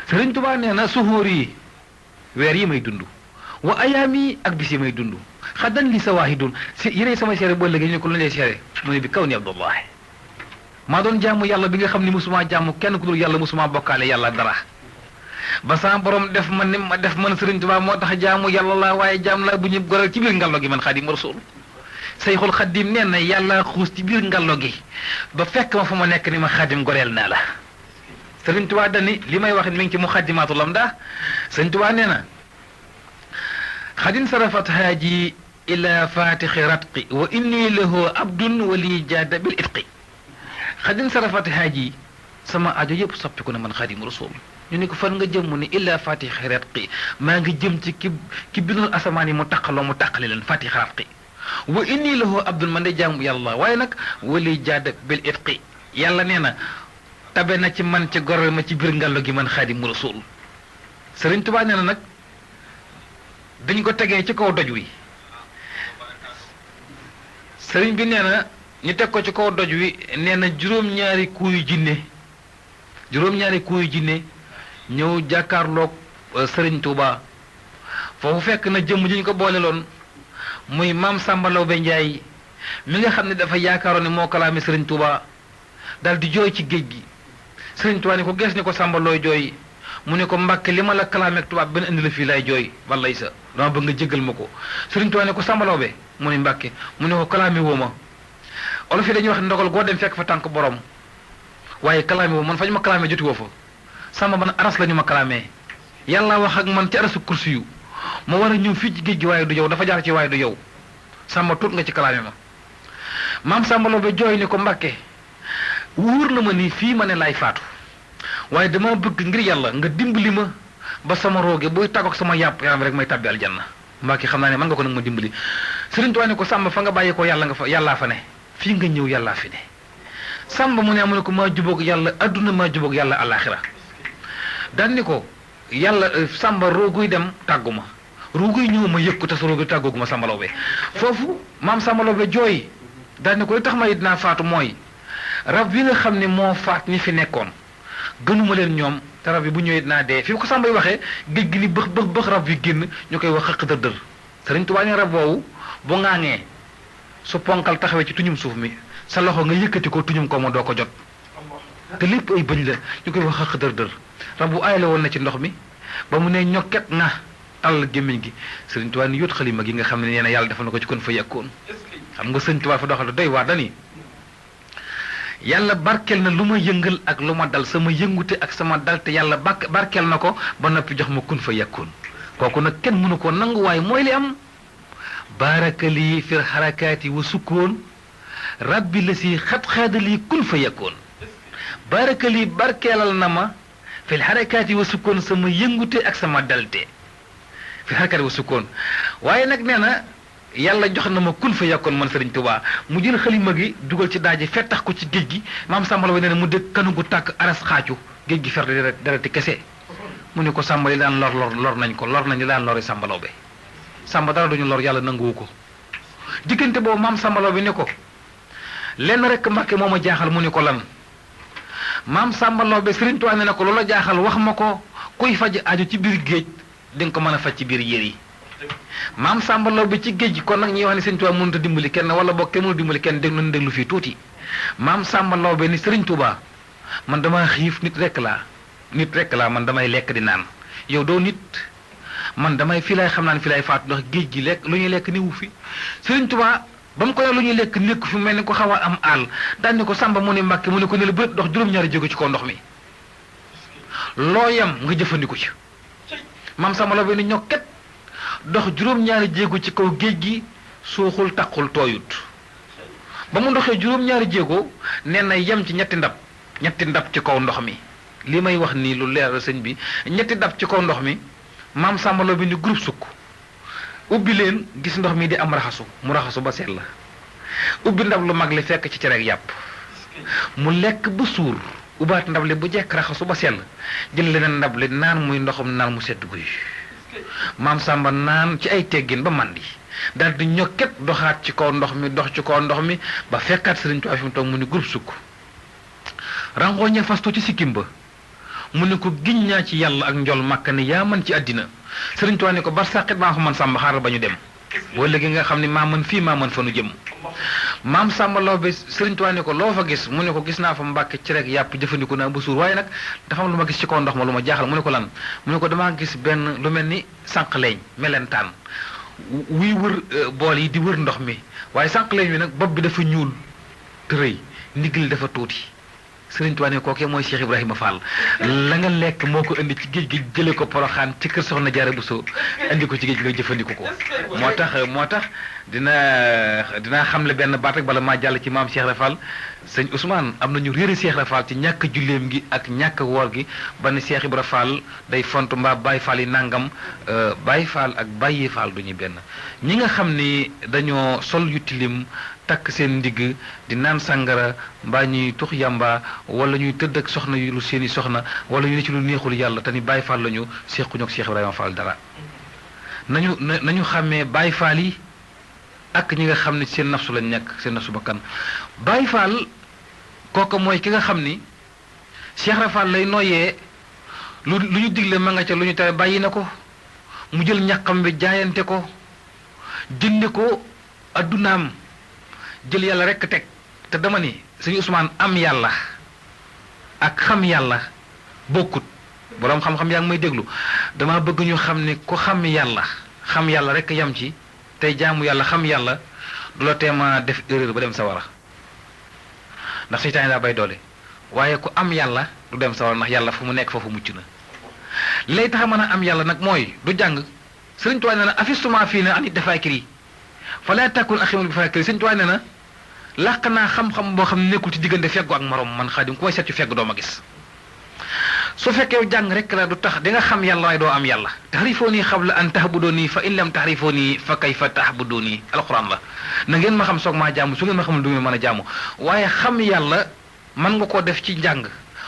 Sëriñ Tuubaa nee na suhóor yi weer yi may dund wa ayaami ak bis yi may dund xaddan li sawaahidun si yéenay sama seere boo léegi ñu ko lu lay seere mu ne bi kaw ni Abdullahi maa doon jaamu yàlla bi nga xam ni musuma jaamu kenn ku dul yàlla musuma bokkaale yàlla dara ba sama borom def man ni ma def man Sëriñ Tuubaa moo tax jaamu yàlla la waaye jaam la bu ñu goral ci biir ngallo gi man Xaadimu Rasuul Sayxul Xaadim nee na yàlla xuus ci biir ngallo gi ba fekk ma fu ma nekk ni ma Xaadim goreel naa la Sëriñ Tuubaa dani li may wax mi ngi ci Muxaddimaatul Amdah Sëriñ Tuubaa nee na xadin sarafat haaji ila fatixi ratqi wa inni lahu abdun wali jaada bil itqi xadin sarafat haaji sama aajo yëpp soppiku na man Xaadimu Rasuul ñu ne ko fan nga jëm mu ne illa fatixi ratqi maa ngi jëm ci ki bindoon asamaan yi mu taqale leen fatixi ratqi wa inni lahu abdun man de jaamu yàlla waaye nag wali jaada bil itqi yàlla nee na tabe na ci man ci gorel ma ci biir ngallo gi man Xaadimu Rasuul Sëriñ Tuubaa nee na nag dañ ko tegee ci kaw doj wi sëriñ bi nee na ñu teg ko ci kaw doj wi nee na juróom-ñaari kuuyu jinne ñëw jàkkaarloog Sëriñ Tuubaa foofu fekk na jëmm ji ñu ko boole loon muy maam Samba Lawbe Njaay mi nga xam ne dafa yaakaaroon ne moo kalaame Sëriñ Tuubaa daal di jooy ci géej gi Sëriñ Tuubaa ni ko gees ni ko Samba looy jooy mu ne ko Mbàkke li ma la kalaame ak tubaab benn indi la fii lay jooy wallay sa dama bëgg nga jéggal ma ko Sëriñ Tuubaa ne ko Samba Lawbe mu ne Mbàkke mu ne ko kalaame woo ma olof yi dañuy wax ndogal goo dem fekk fa tànk borom waaye kalaame woo man fa ñu ma kalaame joti woo fa Samba man aras la ñu ma kalaamee yàlla wax ak man ci arasu kursi yu ma war a ñëw fii ci géej gi waaye du yow dafa jaar ci waaye du yow Samba tuut nga ci kalaame ma maam Samba Lawbe jooy ni ko Mbàkke wóor na ma ni fii ma ne laay faatu waaye dama bëgg ngir yàlla nga dimbali ma ba sama rooge buy tàggoog sama yàpp yaram rek may tàbbi aljanna Mbàkke xam naa ne mën nga ko nag ma dimbali Sëriñ Tuubaa ne ko Samba fa nga bàyyi ko yàlla nga fa yàllaa fa ne fii nga ñëw yàllaa fi ne Samba mu ne amu ne ko maa jubóog yàlla adduna maa jubóog yàlla àllaaxira daan ni ko yàlla Samba rooguy dem tàggu ma rooguy ñëw ma yëg ko te sa rooguy tàggoogu ma Samba Lawbe foofu maam Samba Lawbe jooy daan ni ko li tax ma dinaa faatu mooy rab bi nga xam ne moo faat ñi fi nekkoon gënuma leen ñoom te rab bi bu ñëwee dinaa dee fi ko Samba yi waxee géej gi ni bëx rab bi génn ñu koy wax xëq dër Sëriñ Tuubaa ne rab boobu bu ŋaaŋee su ponkal taxawee ci tuñum suuf mi sa loxo nga yëkkati ko tuñum ko ma doo ko jot te lépp ay bëñ la ñu koy wax xëq dër rab bu aayale woon na ci ndox mi ba mu ne ñokket na tàll gémmiñ gi Sëriñ Tuubaa ni yóot xalima gi nga xam ne nee na yàlla defal na ko ci kon fa yàkkoon xam nga Sëriñ Tuubaa fa doxal doy waar dani yàlla barkeel na lu ma yëngal ak lu ma dal sama yëngute ak sama dal te yàlla barkeel na ko ba noppi jox ma kun fa yàkkoon kooku nag kenn mënu ko nangu waaye mooy li am baarakali fir xarakaati wa sukkoon rabbi la si xat-xaadali kun fa yàkkoon baarakali barkeelal na ma fil xarakaati wa sukkoon sama yëngute ak sama dalte fil xarakaati wa sukkoon waaye nag nee na yàlla jox na ma kun fa yàkkoon man Sëriñ Tuubaa mu jël xalima gi dugal ci daaji fettax ko ci géej gi maam Samba Lawbe nee na mu dégg kanu gu tàkk aras xaacu géej gi fer dereti kese mu ne ko Samba li daan lor nañ ko lor nañ li daan lori Samba Lawbe Samba dara duñu lor yàlla nanguwu ko diggante boobu maam Samba Lawbe ne ko lenn rek Mbàkke moo ma jaaxal mu ne ko lan maam Samba Lawbe Sëriñ Tuubaa ne na ko loola jaaxal wax ma ko kuy faj aju ci biir géej di nga ko mën a faj ci biir yér yi maam Samba Lawbe ci géej gi kon nag ñuy wax ne Sëriñ Tuubaa mënut a dimbali kenn wala boog kenn mënut dimbali kenn nañu déglu fii tuuti maam Samba Lawbe ni Sëriñ Tuubaa man dama xiif nit rek laa man damay lekk di naan yow doo nit man damay fii laay xam naa ne fii laay faatu ndax géej gi lekk lu ñuy lekk niwu fi Sëriñ Tuubaa ba mu ko ne lu ñuy lekk nekk fi mel ni ko xaw a am àll daan ni ko Samba mu ne Mbàkke mu ne ko ne la bët dox juróom-ñaari jéego ci kaw ndox mi loo yem nga jëfandiku ci maam Samba Lawbe ni ñokket dox juróom-ñaari jéego ci kaw géej gi suuxul taqul tooyut ba mu doxee juróom-ñaari jéego nee na yem ci ñetti ndab ci kaw ndox mi li may wax nii lu leer sëñ bi ñetti ndab ci kaw ndox mi maam Samba Lawbe ni groupe sukk ubbi leen gis ndox mi di am raxasu mu raxasu ba seet la ubbi ndab lu mag li fekk ci cere ak yàpp mu lekk ba suur ubbaat ndab li bu jekk raxasu ba sell jël leneen ndab li naan muy ndoxum naan mu sedd guy maam Samba naan ci ay teggin ba màndi daal di ñokket doxaat ci kaw ndox mi dox ci kaw ndox mi ba fekkaat Sëriñ Tuubaa fi mu toog mu ni groupe sukk rangooñe fasto ci sikkim ba mu ne ko giñ naa ci yàlla ak njol màkk ne yaa man ci àddina Sëriñ Tuubaa ne ko barsàqit maa ko man sàmba xaaral ba ñu dem wala gi nga xam ne maa mën fii maa mën fa nu jëm maam Samba Lawbe Sëriñ Tuubaa ne ko loo fa gis mu ne ko gis naa fa Mbàkke ci rek yàpp jëfandiku naa ba suur waaye nag dafa am lu ma gis ci kaw ndox ma lu ma jaaxal mu ne ko lan mu ne ko damaa gis benn lu mel ni sànq leeñ melentaan wuy wër bool yi di wër ndox mi waaye sànq leeñ wi nag bopp bi dafa ñuul te rëy ndigli dafa tuuti Sëriñ Tuubaa ne kookee mooy Cheikh Ibrahima Fall la nga lekk moo ko indi ci géej gi jële ko Poroxaan ci kër Soxna Jaara Buso indi ko ci géej gi nga jëfandiku ko moo tax dinaa xamle benn baat rek bala maa jàll ci maam Cheikh Ibra Fall sëñ Ousmane am na ñu réere Cheikh Ibra Fall ci ñàkk julleem gi ak ñàkk woor gi ba ne Cheikh Ibra Fall day font mbaa Baye Fall yi nangam Baye Fall ak Baye Fall du ñu benn ñi nga xam ni dañoo sol yu tilim takk seen ndigg di naan sàngara mbaa ñuy tux yamba wala ñuy tëdd ak soxna yu lu seeni soxna wala ñu ne ci lu neexul yàlla te ni Baye Fall lañu sequñu ak Cheikh Ibrahima Fall dara nañu xàmmee Baye Fall yi ak ñi nga xam ne seen nafsu lañ nekk seen nafsu bakkan Baye Fall kooku mooy ki nga xam ni Cheikh Ibra Fall lay noyyee lu ñu digle ma nga ca lu ñu tere bàyyi na ko mu jël ñàqam bi jaayante ko jënde ko addunaam jël yàlla rekk teg te dama ni sëñ Ousmane am yàlla ak xam yàlla bokkut boroom xam-xam yaa ngi may déglu dama bëgg ñu xam ne ku xam yàlla rekk yam ci tey jaamu yàlla xam yàlla du la teema def erreur ba dem sawara ndax seytaane daa bay doole waaye ku am yàlla du dem sawara ndax yàlla fu mu nekk foofu mucc na lay tax a mën a am yàlla nag mooy du jàng Sëriñ Tuubaa nee na afistuma fii na anit dafaakiri fa laa takkun aximul bi faakiri Sëriñ Tuubaa nee na làq naa xam-xam boo xam ne nekkul ci diggante feggu ak morom man Xaadim ku may seet ci fegg doo ma gis su fekkee jàng rek la du tax di nga xam yàlla waaye doo am yàlla taxrifooni qabla an tahbuduni fa in lam taxrifooni fa kayfa tahbuduni alquran la na ngeen ma xam soog maa jaamu su ngeen ma xamul du ngeen mën a jaamu waaye xam yàlla mën nga koo def ci njàng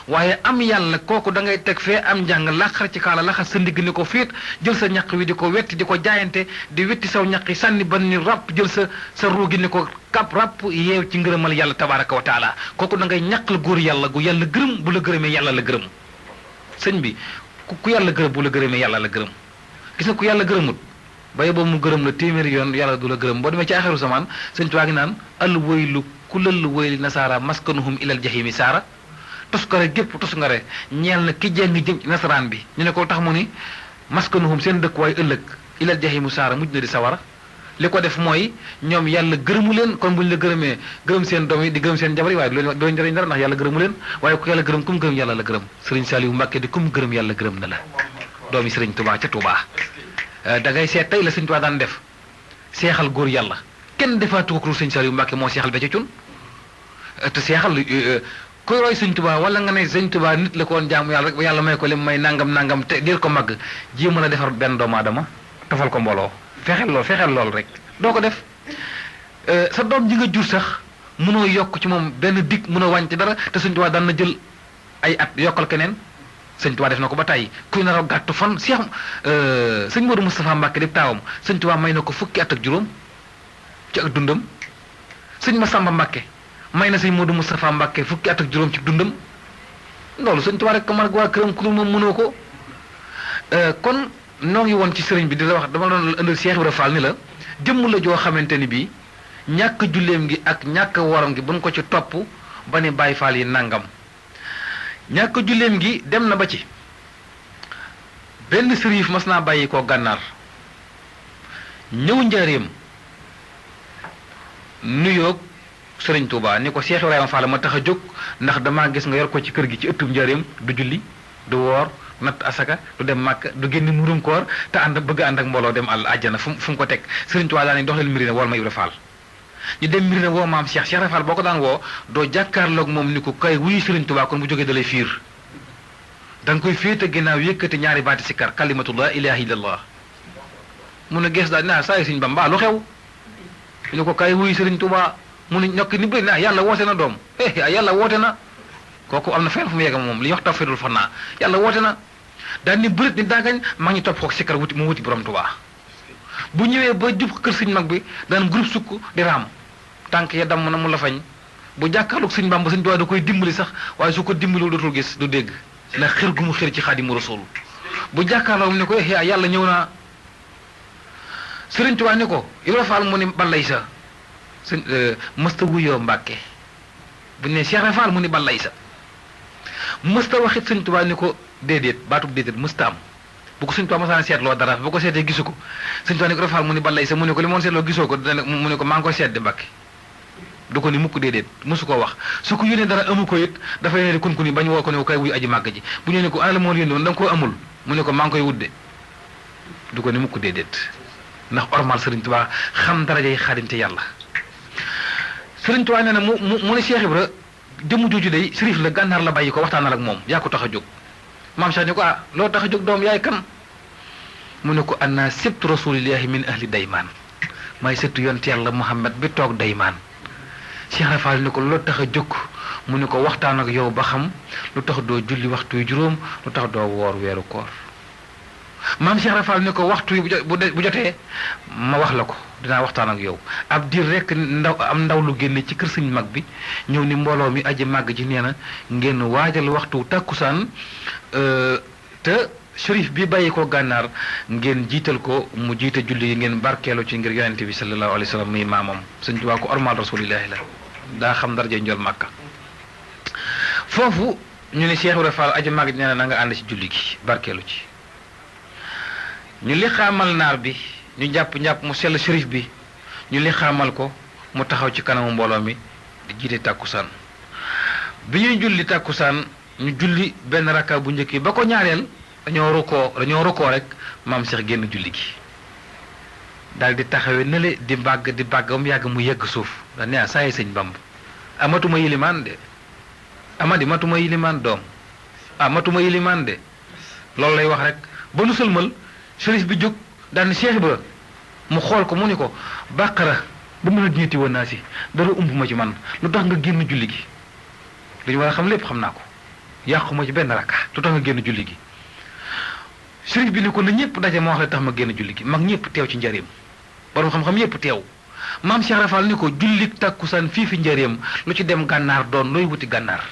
waaye am yàlla kooku da ngay teg fee am njàng laqar ci kaala laxas sa ndigg ni ko fiit jël sa ñaq wi di ko wetti di ko jaayante di wetti saw ñaq yi sànni ba ni ràpp jël sa ruugi ni ko kap ràpp yeew ci ngërëmal yàlla tabaraka wa taala kooku da ngay ñaq la góor yàlla gu yàlla gërëm bu la gërëmee yàlla la gërëm sëñ bi ku yàlla gërëm bu la gërëmee yàlla la gërëm gis nga ku yàlla gërëmut baye boobu mu gërëm la téeméeri yoon yàlla du la gërëm boo demee ci axiru zaman sëñ Tuubaa ngi naan al waylu kulal wayli nasaara maskanuhum ilal jahimi saara toskare gépp toskare ñeel na ki jeng jëm ci nasaraan bi ñu ne ko tax mu ni maskanuhum seen dëkkuwaay ëllëg ilal jahimu saara mujj na di sawara li ko def mooy ñoom yàlla gërëmu leen kon buñ la gërëmee gërëm seen doom yi di gërëm seen jabar yi waaye du leen njëriñ dara ndax yàlla gërëmu leen waaye ku yàlla gërëm kum gërëm yàlla la gërëm sëriñ Saliou Mbàkke di kum gërëm yàlla gërëm na la doomi sëriñ Tuubaa ca Tuubaa da ngay seet tey la sëriñ Tuubaa daan def seexal góor yàlla kenn defaatu ko sëriñ Saliou Mbàkke moo seexal ba ca cun te seexal kuy roy sëñ Tuubaa wala nga ne sëñ Tuubaa nit la ko woon jaamu yàlla rek yàlla may ko lim may nangam te dir ko màgg ji mën a defar benn doomu aadama tofal ko mbooloo fexeel lool rek doo ko def sa doom ji nga jur sax mënoo yokk ci moom benn dig mënoo wàññi ci dara te sëñ Tuubaa daan na jël ay at yokkal keneen sëñ Tuubaa def na ko ba tàyyi kuy nar a gàttu fan Cheikh sëñ Modou Moustapha Mbacke di taawam sëñ Tuubaa may na ko fukki at ak juróom ci ak dundam sëñ Massamba Mbacke may na sëñ Modou Moustapha Mbacke fukki at ak juróom ci dundam loolu sëñ Tuubaa rek ko man waa këram ku dul moom mënoo ko kon noo ngi woon ci sëriñ bi di la wax dama doon indil Cheikh Ibra Fall ni la jëmm la joo xamante ni bii ñàkk julleem gi ak ñàkk waram gi buñ ko ci topp ba ni Baay Faal yi nangam ñàkk julleem gi dem na ba ci benn sërif mas naa bàyyi koo gànnaar ñëw njaareem nuyoog sëriñ Touba ni ko Cheikh Ibrahima Fall ma tax a jóg ndax damaa gis nga yor ko ci kër gi ci ëttub njaareem du julli du woor natt asaka du dem màkk du génn murum koor te bëgg ànd ak mbooloo dem àjjana fu mu ko teg sëriñ Touba daa ne dox leen Mirina wool ma Ibra Fall ñu dem Mirina woo maam Cheikh Ibra Fall boo ko daan woo doo jàkkaarloog moom ni ko kay wuyu sëriñ Touba kon bu jógee dalay fiir da nga koy féete ginnaaw yëkkati ñaari baati sikkar kalimatu la ilaha illallah mu ne gees daal naa saa yu sëriñ Bamba lu xew ñu ko kay wuyu sëriñ Touba mu ne ñokk ni bëri naa yàlla woote na doom yàlla woote na kooku am na fenn fu mu yegg moom li ñuy wax tawfiidul fanaa yàlla woote na daal ni bërit ni daagañ maa ngi topp ko sikkar wuti mu wuti borom Touba bu ñëwee ba jub kër sëñ mag bi daan groupe sukk di raam tànk ya damm na mu la fañ bu jàkkaarloog sëñ Bamba sëñ Touba da koy dimbali sax waaye su ko dimbalul dootul gis du dégg ndax xër gu mu xër ci Xaadimu Rasuul bu jàkkaarloo ne ko yàlla ñëw naa Sëriñ Tuubaa ne ko Ibra Faal mu ni balay sa mësta wuyoo Mbàkke bu ne Cheikh Faal mu ni balay sa mësta waxit Sëriñ Tuubaa ni ko déedéet baatub déedéet mësta am bu ko Sëriñ Tuubaa masaan seetloo dara bu ko seetee gisu ko Sëriñ Tuubaa ni ko Ibra Faal mu ni balay sa mu ne ko li moon seetloo gisoo ko mu ne ko maa ngi koy seet di Mbàkke du ko ni mukk déedéet mësu koo wax su ko yónnee dara amu ko it dafay ne di kun ni bañ woo ko ne ko kay wuyu aji màgg ji bu ñu ne ko ana la moo yónnee woon da nga koo amul mu ne ko maa ngi koy wudde du ko ni mukk déedéet ndax ormal Sëriñ Tuubaa xam darajay xaadimte yàlla Sëriñ Tuubaa nee na mu ne Cheikh Ibra jëmm jooju day sërif la gànnaar la bàyyi ko waxtaanal ak moom yaa ko tax a jóg maam Cheikh ni ko loo tax a jóg doom yaay kan mu ne ko anna sibtu rasulillahi min ahli daymaan may sëttu yonent yàlla Muhammad bi toog daymaan Cheikh Rafal ni ko loo tax a jóg mu ne ko waxtaan ak yow ba xam lu tax doo julli waxtu yu juróom lu tax doo woor weeru koor maam Cheikh Rafal ni ko waxtu yi bu jotee ma wax la ko dinaa waxtaan ak yow ab diir rek ndaw lu génne ci kër sëñ mag bi ñëw ni mbooloo mi aji màgg ji nee na ngeen waajal waxtu tàkkusaan te shérif bi bàyyi ko gànnaar ngeen jiital ko mu jiite julli yi ngeen barkeelu ci ngir yonente bi sallallahu alayhi wa sallam muy maamam Sëñ Tuubaa ko ormal rasulillahi la daa xam daraja njool màkka foofu ñu ne Cheikh Ibra Fall aji màgg ji nee na nga ànd ci julli gi barkeelu ci ñu li xaamal naar bi ñu jàpp mu sell shérif bi ñu li xaamal ko mu taxaw ci kanamu mbooloo mi di jiite tàkkusaan bi ñuy julli tàkkusaan ñu julli benn rakka bu njëkk ba ko ñaareel dañoo rukkoo rek maam Cheikh génn julli gi daal di taxawee nele di bàgg ba mu yàgg mu yegg suuf da ne saa yi sëñ Bamb matuma yilimaan de amadi matuma yilimaan doom matuma yilimaan de loolu lay wax rek ba nu sëlmal shérif bi jóg daal ni Cheikh Ibra mu xool ko mu ni ko bàqara ba mën a ñetti woon naa si dara ump ma ci man lu tax nga génn julli gi li ñu war a xam lépp xam naa ko yàquma ci benn rakka lu tax nga génn julli gi shérif bi ni ko na ñëpp daje ma wax la tax ma génn julli gi mag ñëpp teew ci njëriñam borom xam-xam yëpp teew maam Cheikh Rafal ni ko julli tàkkusaan fii fi njëriñam lu ci dem gànnaar doon looy wuti gànnaar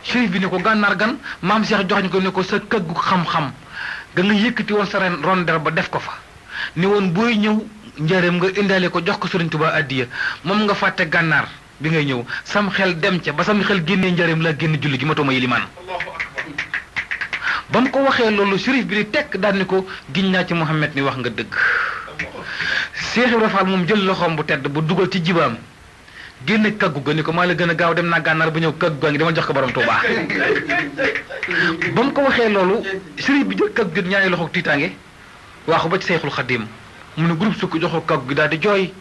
shérif bi ni ko gànnaar gan maam Cheikh joxañ ko ni ko sa këggu xam-xam ga nga yëkkati woon sa rondel ba def ko fa ni woon booy ñëw njëriñam nga indaale ko jox ko Sëriñ Tuubaa addiya moom nga fàtte gànnaar bi ngay ñëw sam xel dem ca ba sam xel génnee njëriñam la génn julli gi matuma yilimaan ba mu ko waxee loolu shérif bi di tekk daal ni ko giñ naa ci Muhammad ni wax nga dëgg Cheikh Ibra Fall moom jël loxoom bu tedd bu dugal ci jibaam génne kaggu ga ni ko maa la gën a gaaw dem naa gànnaar ba ñëw kaggu gaa ngi dama jox ko borom Tuubaa ba mu ko waxee loolu shérif bi jël kaggu gi ñaari loxo tiitaange waaxu ba ci Seyxul Xadim mu ne groupe sukk joxo kaggu gi daal di jooy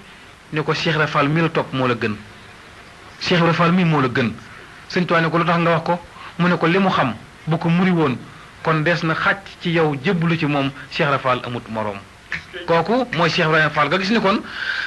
ni ko Cheikh Ibra Fall mi la topp moo la gën Cheikh Ibra Fall mii moo la gën Sëñ Tuubaa ne ko lu tax nga wax ko mu ne ko li mu xam bu ko muri woon kon des na xàcc ci yow jébbalu ci moom Cheikh Ibra Fall amut moroom kooku mooy Cheikh Ibrahima Fall nga gis ni kon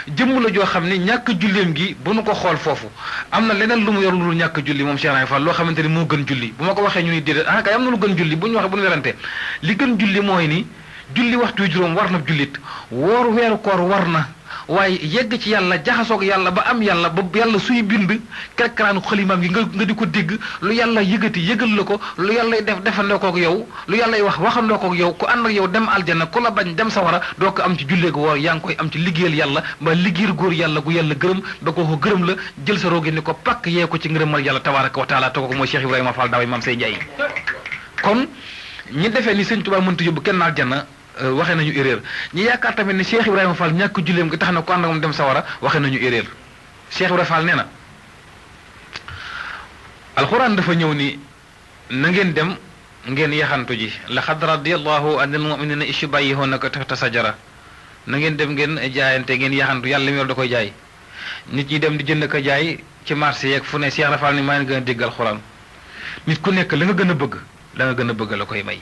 jëmm la joo xam ni ñàkk julleem gi bu nu ko xool foofu am na leneen lu mu yor lu ñàkk julli moom Cheikh Ibrahima Fall loo xamante ni moo gën julli bu ma ko waxee ñu ni déedéet kay am na lu gën julli bu ñu waxee bu ñu werante li gën julli mooy ni julli waxtu yu juróom war na jullit woor weeru koor war na waaye yegg ci yàlla jaxasoog yàlla ba am yàlla ba yàlla suy bind kerkaraanu xalimaam gi nga di ko dégg lu yàlla yëgati yëgal la ko lu yàlla def defandoo koog yow lu yàlla wax waxandoo koog yow ku ànd ak yow dem aljana ku la bañ dem sawara doo ko am ci julleegu woor yaa ngi koy am ci liggéeyal yàlla ba liggéeyal góor yàlla gu yàlla gërëm da ko gërëm la jël sa roogi ni ko pakk yee ko ci ngërëmal yàlla tabaaraka wa taala te ko mooy Cheikh Ibrahima Fall daaway maam say Njaay kon ñi defee ni Sëñ Tuubaa mënta yóbbu kenn aljana waxee nañu erreur ñi yaakaar tamit ni Cheikh Ibrahima Fall ñàkk julleem gi tax na ko ànd ak moom dem sawara waxee nañu erreur Cheikh Ibrahima Fall nee na alxuraan dafa ñëw ni na ngeen dem ngeen yaxantu ji laqad radiyallahu anil mu'minina is yubayyi'unaka tahta sajara na ngeen dem ngeen jaayante ngeen yaxantu yàlla mi yor da koy jaay nit ñi dem di jënd ko jaay ci marché yeeg fu ne Cheikh Ibrahima Fall ni maa ngi gën a dégg alxuraan nit ku nekk la nga gën a bëgg la nga gën a bëgg la koy may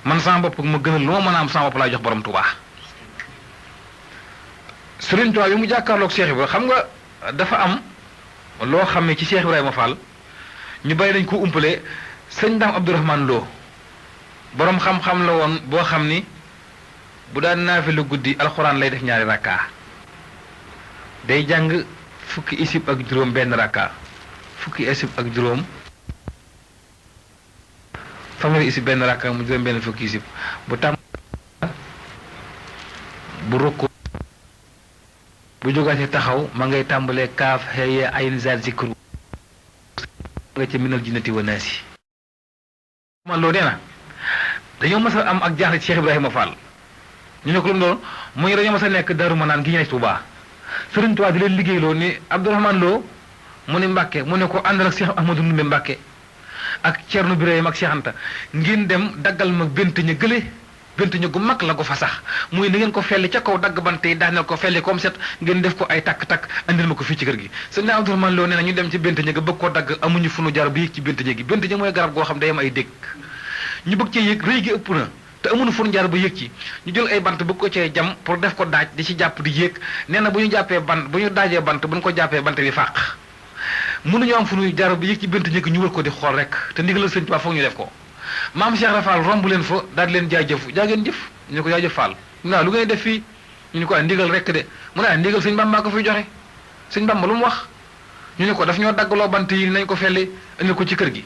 man sama bopp ma gënal lu ma mën a am sama bopp laay jox borom Tuubaa Sëriñ Tuubaa bi mu jàkkaarloog Cheikh Ibrahima xam nga dafa am loo xam ne ci Cheikh Ibrahima Fall ñu bàyyi dañ ko umpale sëñ Daam Abdourahmane Lo borom xam-xam la woon boo xam ni bu daan naafilu guddi alxuraan lay def ñaari rakka day jàng fukki isib ak juróom benn rakka fukki isib ak juróom fanweeri isib benn rakka mu juróom benn fukki isib bu tàmm bu rukku bu jógaatee taxaw ma ngay tàmbalee kaaf xëye ayn zaat zikru nga ci minal jinnati wa naasi man loo nee na dañoo mas a am ak jaaxle ci Cheikh Ibrahima Fall ñu ne ko lu mu doon muy dañoo mas a nekk Daaru Manaan gi ñu ne Tuubaa Sëriñ Tuubaa di leen liggéeyloo ni Abdourahmane Lo mu ne Mbàkke mu ne ko àndal ak Cheikh Ahmadou Ndumbe Mbàkke ak Ceerno Birahim ak Cheikh Anta ngeen dem daggal ma bent ña gële bent ña gu mag la ko fa sax muy ni ngeen ko felli ca kaw dagg bant yi daaneel ko felli comme set ngeen def ko ay takk-takk andil ma ko fii ci kër gi sëñ Abdourahmane Lo nee na ñu dem ci bent ña ga bëgg koo dagg amuñu fu nu jar bu yëg ci bent ña gi bent ña mooy garab goo xam day am ay dégg ñu bëgg cee yëg rëy gi ëpp na te amuñu fu nu jar ba yëg ci ñu jël ay bant bëgg ko cee jam pour def ko daaj di ci jàpp di yéeg nee na bu ñu jàppee bant bu ñu daajee bant bu ñu ko jàppee bant bi fàq mënuñu am fu nu jar ba yëg ci bent ña gi ñu wër ko di xool rek te ndigalal sëñ Tuubaa foog ñu def ko maam Cheikh Rafal romb leen fa daal di leen jaajëf jaageen jëf ñu ne ko jaajëf Fall mu ne lu ngay def fii ñu ne ko ndigal rek de mu ne ndigal sëñ Bamba ko fiy joxe sëñ Bamba lu mu wax ñu ne ko daf ñoo daggaloo bant yi nañ ko felli indi ko ci kër gi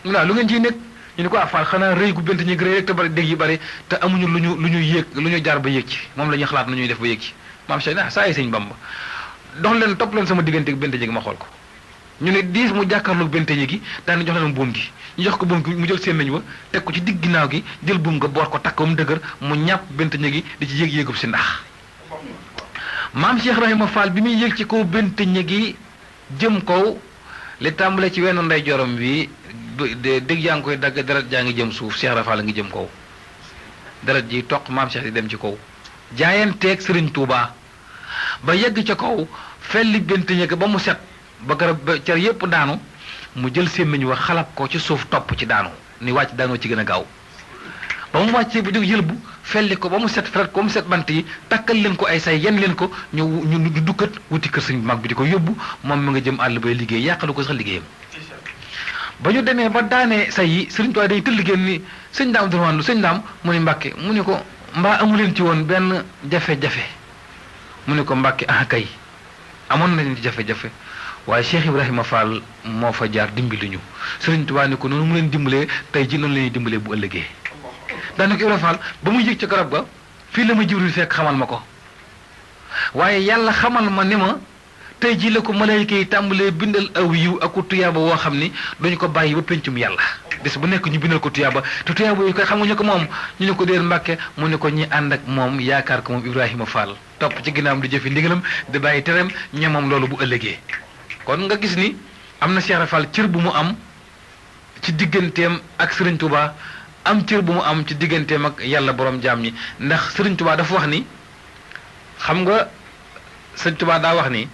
mu ne lu ngeen ciy nekk ñu ne ko Fall xanaa rëy gu bent ñi rëy rek te bari dégg yi bari te amuñu lu ñu yéeg lu ñu jaar ba yéeg ci moom la ñuy xalaat nu ñuy def ba yéeg ci maam Cheikh saa yi sëñ Bamba dox leen topp leen sama diggante ak bent ñi ma xool ko ñu ne diis mu jàkkaarloog bente ñi gi daan jox leen buum gi ñu jox ko buum gi mu jël seen nañ wa teg ko ci digg ginnaaw gi jël buum nga boor ko takk ba mu dëgër mu ñàpp bente ñi gi di ci yéeg yéegub si ndax maam Cheikh Rahima Fall bi muy yéeg ci kaw bente ñi gi jëm kaw li tàmbale ci wenn ndey jorom bi dégg yaa ngi koy dagg deret jaa ngi jëm suuf Cheikh Rahima Fall ngi jëm kaw deret ji toq maam Cheikh di dem ci kaw jaayanteeg Sëriñ Tuubaa ba yegg ca kaw felli bente ñi gi ba mu set ba garab ba car yépp daanu mu jël sémmiñ wax xalab ko ci suuf topp ci daanu ni wàcc daanoo ci gën a gaaw ba mu wàccee ba jóg yëlbu felli ko ba mu set fret ko mu set bant yi takkal leen ko ay say yen leen ko ñu dukkat wuti kër sëñ mag bi di ko yóbbu moom mi nga jëm àll bay liggéey yàqalu ko sax liggéeyam ba ñu demee ba daanee say yi Sëriñ Tuubaa day tëll génn ni sëñ daam Abdourahmane sëñ daam mu ni Mbàkke mu ni ko mbaa amu leen ci woon benn jafe-jafe mu ni ko Mbàkke ah kay amoon nañ ci jafe-jafe waaye Cheikh Ibrahima Fall moo fa jaar dimbali ñu Sëriñ Tuubaa ni ko noonu mu leen dimbalee tey ji noonu la ñuy dimbalee bu ëllëgee daanaka Ibrahima Fall ba muy yëg ca garab ga fii la ma Jibril fekk xamal ma ko waaye yàlla xamal ma ni ma tey ji la ko malayka yi tàmbalee bindal aw yiw ak tuyaaba woo xam ni duñu ko bàyyi ba pencum yàlla bés bu nekk ñu bindal ko tuyaaba te tuyaaba yi koy xam nga ñu ko moom ñu ne ko déer Mbàkke mu ne ko ñi ànd ak moom yaakaar ko moom Ibrahima Fall topp ci ginnaawam di jëfi ndigalam di bàyyi tereem ñemam loolu bu ëllëgee kon nga gis ni am na Cheikh Rafal cër bu mu am ci digganteem ak Sëriñ Tuubaa am cër bu mu am ci digganteem ak yàlla borom jaam ñi ndax Sëriñ Tuubaa dafa wax ni xam nga Sëriñ Tuubaa daa wax ni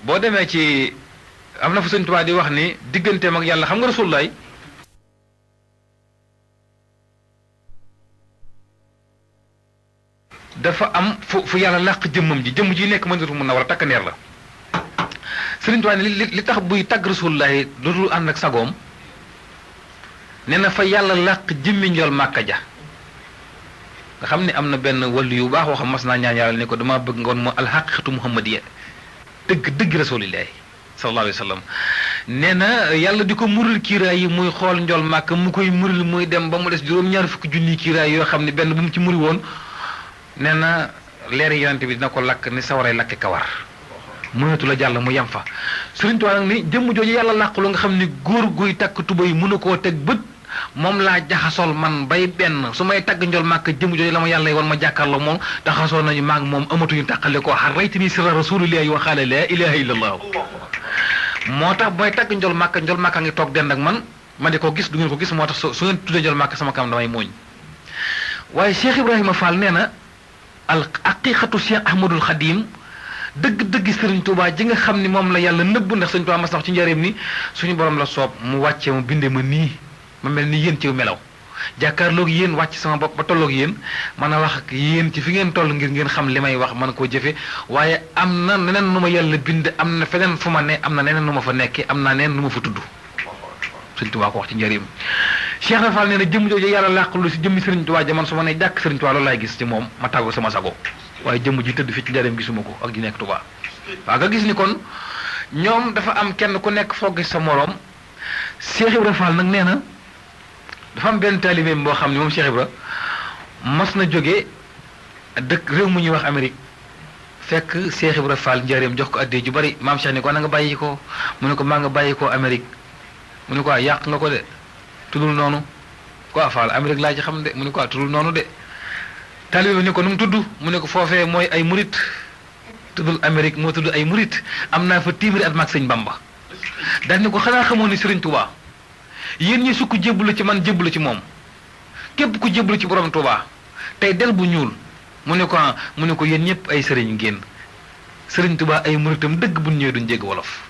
boo demee ci am na fu Sëriñ Tuubaa di wax ni digganteem ak yàlla xam nga Rasulullaay dafa am fu yàlla làq jëmmam ji jëmm ji nekk Madinatu Munawwara takk neer la Sëriñ Tuubaa ne li tax buy tagg Rasulullaay dootul ànd ak sagoom nee na fa yàlla làq jëmmi njool Màkka ja nga xam ne am na benn wàllu yu baax waxam mas naa ñaan yàlla ne ko dama bëgg nga woon ma alxaqiqatu muhammadiya dëgg Rasulullaay sallallahu alayhi wa sallam nee na yàlla di ko muril kiiraay yi muy xool njool Màkka mu koy muril muy dem ba mu des juróom-ñaar fukki junni kiiraay yoo xam ne benn bu mu ci muri woon nee na leeri yonent bi dina ko lakk ni sawaray lakke kawar mënatu la jàll mu yem fa Sëriñ Tuubaa nag ni jëmm jooju yàlla làqulu nga xam ni góor guy takk tuba yi mënu koo teg bët moom laa jaxasool man bay benn su may tagg njol màkk jëmm jooju la ma yàlla woon ma jàkkaarloo moom jaxasoo nañu maag moom amatuñu tàqale koo xar raytani sirra rasulillahi wa xaala laa ilaha illallah moo tax mooy tagg njol màkk ngi toog dend ak man di ko gis du ngeen ko gis moo tax su ngeen tuddee njol màkk sama kam damay mooñ waaye Cheikh Ibrahima Fall nee na al aqiqatu Cheikh Ahmadul Xadim dëgg-dëgg Sëriñ Tuubaa ji nga xam ni moom la yàlla nëbb ndax Sëriñ Tuubaa mas na wax ci njëriñ ni suñu borom la soob mu wàccee mu bindee ma nii ma mel ni yéen ci melaw jàkkaarloog yéen wàcc sama bopp ba tolloog yéen mën a wax ak yéen ci fi ngeen toll ngir ngeen xam li may wax mën koo jëfe waaye am na neneen nu ma yàlla bind am na feneen fu ma ne am na neneen nu ma fa nekkee am naa neneen nu ma fa tudd Sëriñ Tuubaa ko wax ci njëriñ Cheikh Rafal nee na jëmm jooju yàlla làqulu si jëmmi Sëriñ Tuubaa jaman su ma ne jàkk Sëriñ Tuubaa loolu laay gis ci moom ma tàggoo sama sago waaye jëmm ji tëdd fi ci njëriñ gisuma ko ak ji nekk Tuubaa waaw nga gis ni kon ñoom dafa am kenn ku nekk foog gis sa moroom Cheikh Ibra Fall nag nee na dafa am benn taalibeem boo xam ne moom Cheikh Ibra mos na jóge dëkk réew mu ñuy wax Amérique fekk Cheikh Ibra Fall njaareem jox ko addee ju bari maam Cheikh ni ko na nga bàyyi ko mu ne ko maa nga bàyyi ko Amérique mu ne ko yàq nga ko de tuddul noonu quoi Fall Amérique laa ci xam de mu ne ko tuddul noonu de taalibe bi ni ko nu mu tudd mu ne ko foofee mooy ay murit tuddul Amérique moo tudd ay murit am naa fa téeméeri at maag sëñ Bamba daal ni ko xanaa xamoon ni Serigne Touba yéen ñi sukk jébbalu ci man jébbalu ci moom képp ku jébbalu ci borom Touba tey del bu ñuul mu ne ko yéen ñëpp ay sëriñ ngeen Serigne Touba ay muritam dëgg bu ñëwee duñ jégg wolof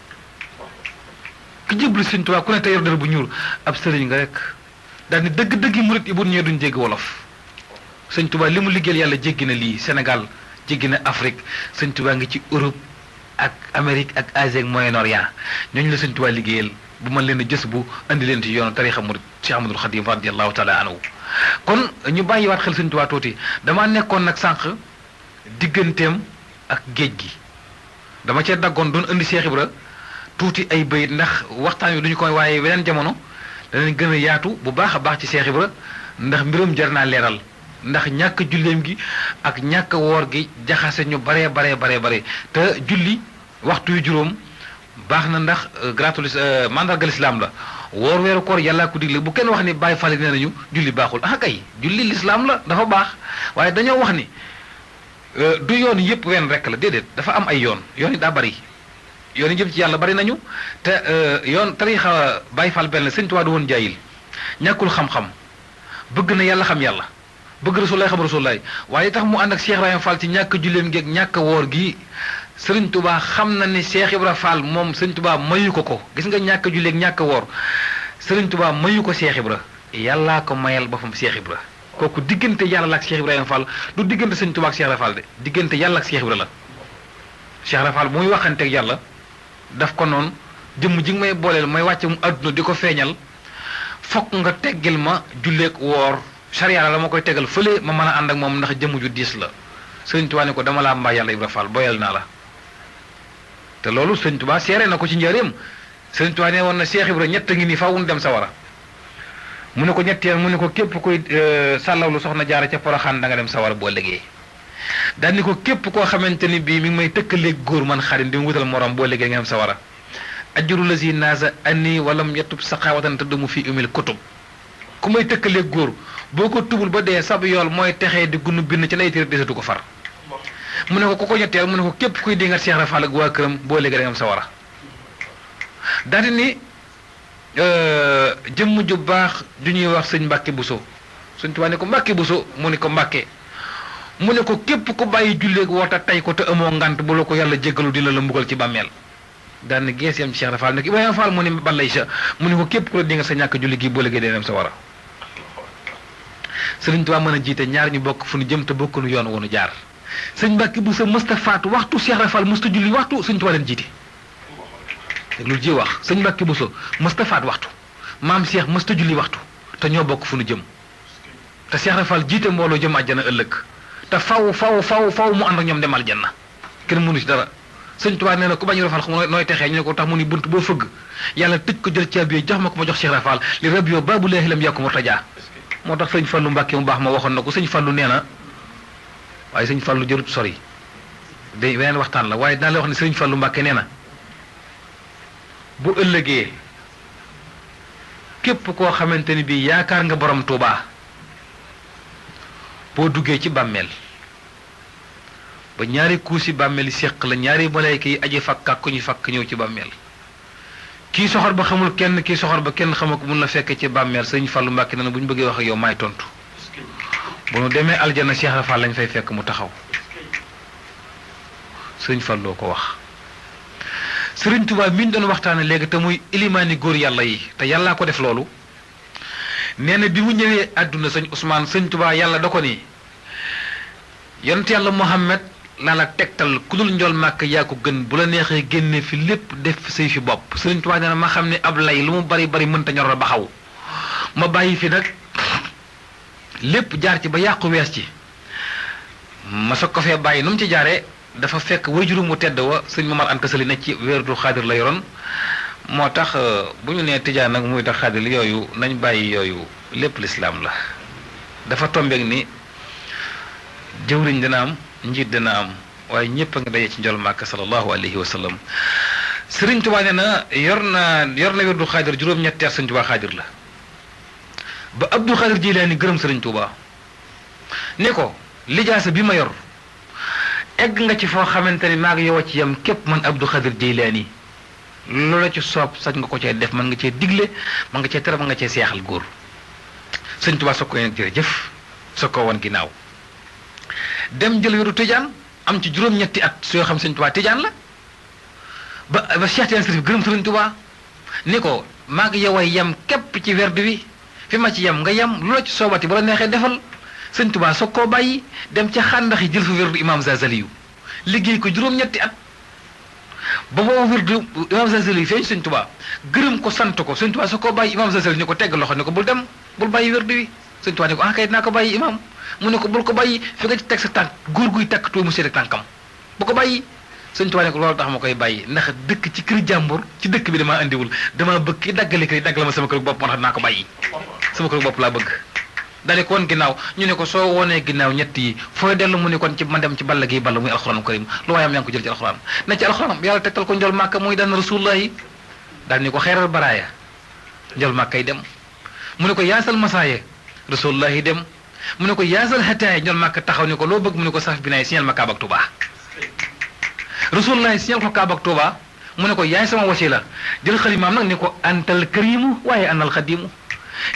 ku jébbalu Serigne Touba ku ne tey yor del bu ñuul ab sëriñ nga rek daal ni dëgg-dëgg yi murit yi bu ñëwee duñ jégg wolof Serigne Touba li mu liggéeyal yàlla jéggi na lii Sénégal jéggi na Afrique Serigne Touba ngi ci Europe ak Amérique ak Asie ak Moyen-Orient ñooñu la Serigne Touba liggéeyal bu mën leen a jës bu andi leen ci yoonu tarixa murid Cheikh Ahmadul Khadim radiyallahu taala anhu kon ñu bàyyiwaat xel Serigne Touba tuuti damaa nekkoon nag sànq digganteem ak géej gi dama cee daggoon doon indi Cheikh Ibra tuuti ay bayit ndax waxtaan wi duñu koy waaye weneen jamono danañ gën a yaatu bu baax a baax ci Cheikh Ibra ndax mbiram jar naa leeral ndax ñàkk julleem gi ak ñàkk woor gi jaxase ñu bare te julli waxtu yu juróom baax na ndax mandargal islam la woor weeru koor yàllaa ko digle bu kenn wax ni Baay Faal nee nañu julli baaxul kay julli lislaam la dafa baax waaye dañoo wax ni du yoon yëpp wenn rek la déedéet dafa am ay yoon yi daa bari yoon yi jëm ci yàlla bari nañu te yoon tariixa Baay Faal benn Sëñ Tuubaa du woon jaayil ñàkkul xam-xam bëgg na yàlla xam yàlla bëgg rasulaay xam rasulaay waaye tax mu ànd ak Cheikh Ibrahima Fall ci ñàkk julleem gi ak ñàkk woor gi Sëriñ Touba xam na ni Cheikh Ibra Fall moom Sëriñ Touba mayu ko gis nga ñàkk julleeg ñàkk woor Sëriñ Touba mayu ko Cheikh Ibra yàllaa ko mayal boppam Cheikh Ibra kooku diggante yàlla ak Cheikh Ibrahima Fall du diggante Sëriñ Touba ak Cheikh Ibra Fall de diggante yàlla ak Cheikh Ibra la Cheikh Ibra Fall bu muy waxanteeg yàlla daf ko noonu jëmm ji nga may booleel may wàcce mu àdduna di ko feeñal fokk nga teggil ma julleeg woor sariya la ma koy tegal fële ma mën a ànd ak moom ndax jëmm ju diis la Sëriñ Touba ne ko dama laa mbaa yàlla Ibra Fall boyal naa la te loolu Sëriñ Touba seere na ko ci njëriñam Sëriñ Touba ne woon na Cheikh Ibra ñett ngi nii faaw dem sawara mu ne ko ñetteel mu ne ko képp koy sàllawlu soxna jaara ca Poroxaan da nga dem sawara boo liggéey daal ni ko képp koo xamante ni bii mi ngi may tëkkaleeg góor man xarit di mu wutal morom boo liggéey nga dem sawara ajuru la si naasa anni walam yatub saqaawatan tëddumu fi umil kutub ku may tëkkaleeg góor boo ko tubul ba dee sab yool mooy texee di gunu bind ci lay téere desatu ko far mu ne ko ñetteel mu ne ko képp kuy dingat Cheikh Ibra Fall ak waa këram boo léegi da nga am sawara daal ni jëmm ju baax ju ñuy wax sëñ Mbàkke Buso Sëñ Tuubaa ne ko Mbàkke Buso mu ne ko Mbàkke mu ne ko képp ku bàyyi julleeg woota tey ko te amoo ngant bu la ko yàlla jéggalu dina la mbugal ci bàmmeel daal ni gees yam ci Cheikh Ibra Fall ne ko Ibrahima Fall mu ne balay sa mu ne ko képp ku la dingat sa ñàkk julli gi boo léegi dina am sawara Sëriñ Tuubaa mën a jiite ñaar ñu bokk fu nu jëm te bokkunu yoon woonu jaar sëñ Mbàkke bu sa mësta faatu waxtu Cheikh Ibra Fall mësta julli waxtu Sëñ Tuubaa leen jiite lu ji wax sëñ Mbàkke bu sa mësta faat waxtu maam Cheikh mësta julli waxtu te ñoo bokk fu nu jëm te Cheikh Ibra Fall jiite mbooloo jëm àjjana ëllëg te faw mu ànd ak ñoom dem aljanna kenn mënu ci dara Sëñ Tuubaa nee na ku bañ Ibra Fall xam nooy texee ñu ne ko tax mu ni bunt boo fëgg yàlla tëj ko jël caabi jox ma ko ma jox Cheikh Ibra Fall li rab yoo baabu leexi lam yàkku murtajaa moo tax sëñ Fallu Mbàkke mu baax ma waxoon na ko sëñ Fallu nee na waaye sëñ Fallu jërut sori de weneen waxtaan la waaye dinaa la wax ne sëñ Fallu Mbàkke nee na bu ëllëgee képp koo xamante ni bii yaakaar nga borom Tuubaa boo duggee ci bàmmeel ba ñaari kuusi bàmmeel yi séq la ñaari malayka yi aji fakk ak ku ñu fakk ñëw ci bàmmeel kii soxor ba xamul kenn kii soxor ba kenn xamu ko mun la fekkee ci bàmmeel sëñ Fallu Mbàkke nee na bu ñu bëggee wax ak yow maay tontu bu nu demee aljana Cheikh Ibra Fall lañ fay fekk mu taxaw sëñ Falloo ko wax Sëriñ Tuubaa mi ñu doon waxtaane léegi te muy ilimaani góor yàlla yi te yàllaa ko def loolu nee na bi mu ñëwee àdduna sëñ Ousmane Sëñ Tuubaa yàlla da ko ni yonent yàlla Muhammad laa la tegtal ku dul njool màkk yaa ko gën bu la neexee génne fi lépp def say fi bopp Sëriñ Tuubaa nee na ma xam ne ab lay lu mu bari bari mënta ñor ba xaw ma bàyyi fi nag lépp jaar ci ba yàqu wees ci ma soog ko fee bàyyi nu mu ci jaaree dafa fekk wayjuru mu tedd wa sëñ Momar Anta Sali nekk ci weerdu xaadir la yoroon moo tax bu ñu nee tijaan nag muy tax xaadir yooyu nañ bàyyi yooyu lépp lislaam la dafa tombeek ni jëwriñ dina am njiit dina am waaye ñëpp a nga daje ci njol Màkka sallallahu alayhi wa sallam Sëriñ Tuubaa nee na yor na wirdu xaadir juróom-ñetti at Sëriñ Tuubaa xaadir la ba Abdul Xaadir Jilaani gërëm Sëriñ Tuubaa ne ko lijaasa bi ma yor egg nga ci foo xamante ni maa ngi yow a ci yam képp man Abdul Xaadir Jilaani loola ci soob sañ nga ko cee def man nga cee digle man nga cee tere man nga cee seexal góor Sëriñ Tuubaa soog ko nag jërëjëf soog ko woon ginnaaw dem jël wirdu tijaan am ci juróom-ñetti at soo xam Sëriñ Tuubaa tijaan la ba Cheikh Tidiane Chérif gërëm Sëriñ Tuubaa ni ko maa ngi yow a yem képp ci werd wi fi ma ci yem nga yem lu la ci soobati bu la neexee defal Sëriñ Tuubaa soog koo bàyyi dem ca xàndax yi jël fa werdu Imaam Zazali yu liggéey ko juróom-ñetti at ba boobu werdu Imaam Zazali yu feeñ Sëriñ Tuubaa gërëm ko sant ko Sëriñ Tuubaa soog koo bàyyi Imaam Zazali ni ko tegg loxo ni ko bul dem bul bàyyi werdu wi Sëriñ Tuubaa ni ko ah kay dinaa ko bàyyi Imaam mu ne ko bul ko bàyyi fi nga ci teg sa tànk góor guy takk tuuti mu seet tànkam bu ko bàyyi Sëriñ Tuubaa ne ko loolu tax ma koy bàyyi ndax dëkk ci kër jàmbur ci dëkk bi damaa andiwul damaa bëgg ki daggale kër daggal ma sama kër bopp moo tax dinaa ko bàyyi sama kër bopp laa bëgg daal di ko woon ginnaaw ñu ne ko soo wonee ginnaaw ñett yi fooy dellu mu ne kon ci ma dem ci balla gi balla muy alxuraanu karim lu waayam yaa ngi ko jël ci alxuraan ne ci alxuraan yàlla tegtal ko njol màkka muy daan rasulullah yi daal ni ko xeeral baraaya njol màkka yi dem mu ne ko yaasal masaaye rasulullah yi dem mu ne ko yaasal xataay njol màkka taxaw ni ko loo bëgg mu ne ko saf bi naay signal ma Kaaba ak Tuubaa rasulullah signal ko Kaaba ak Tuubaa mu ne ko yaay sama wasila jël xalimaam nag ni ko antal karimu waaye anal xadimu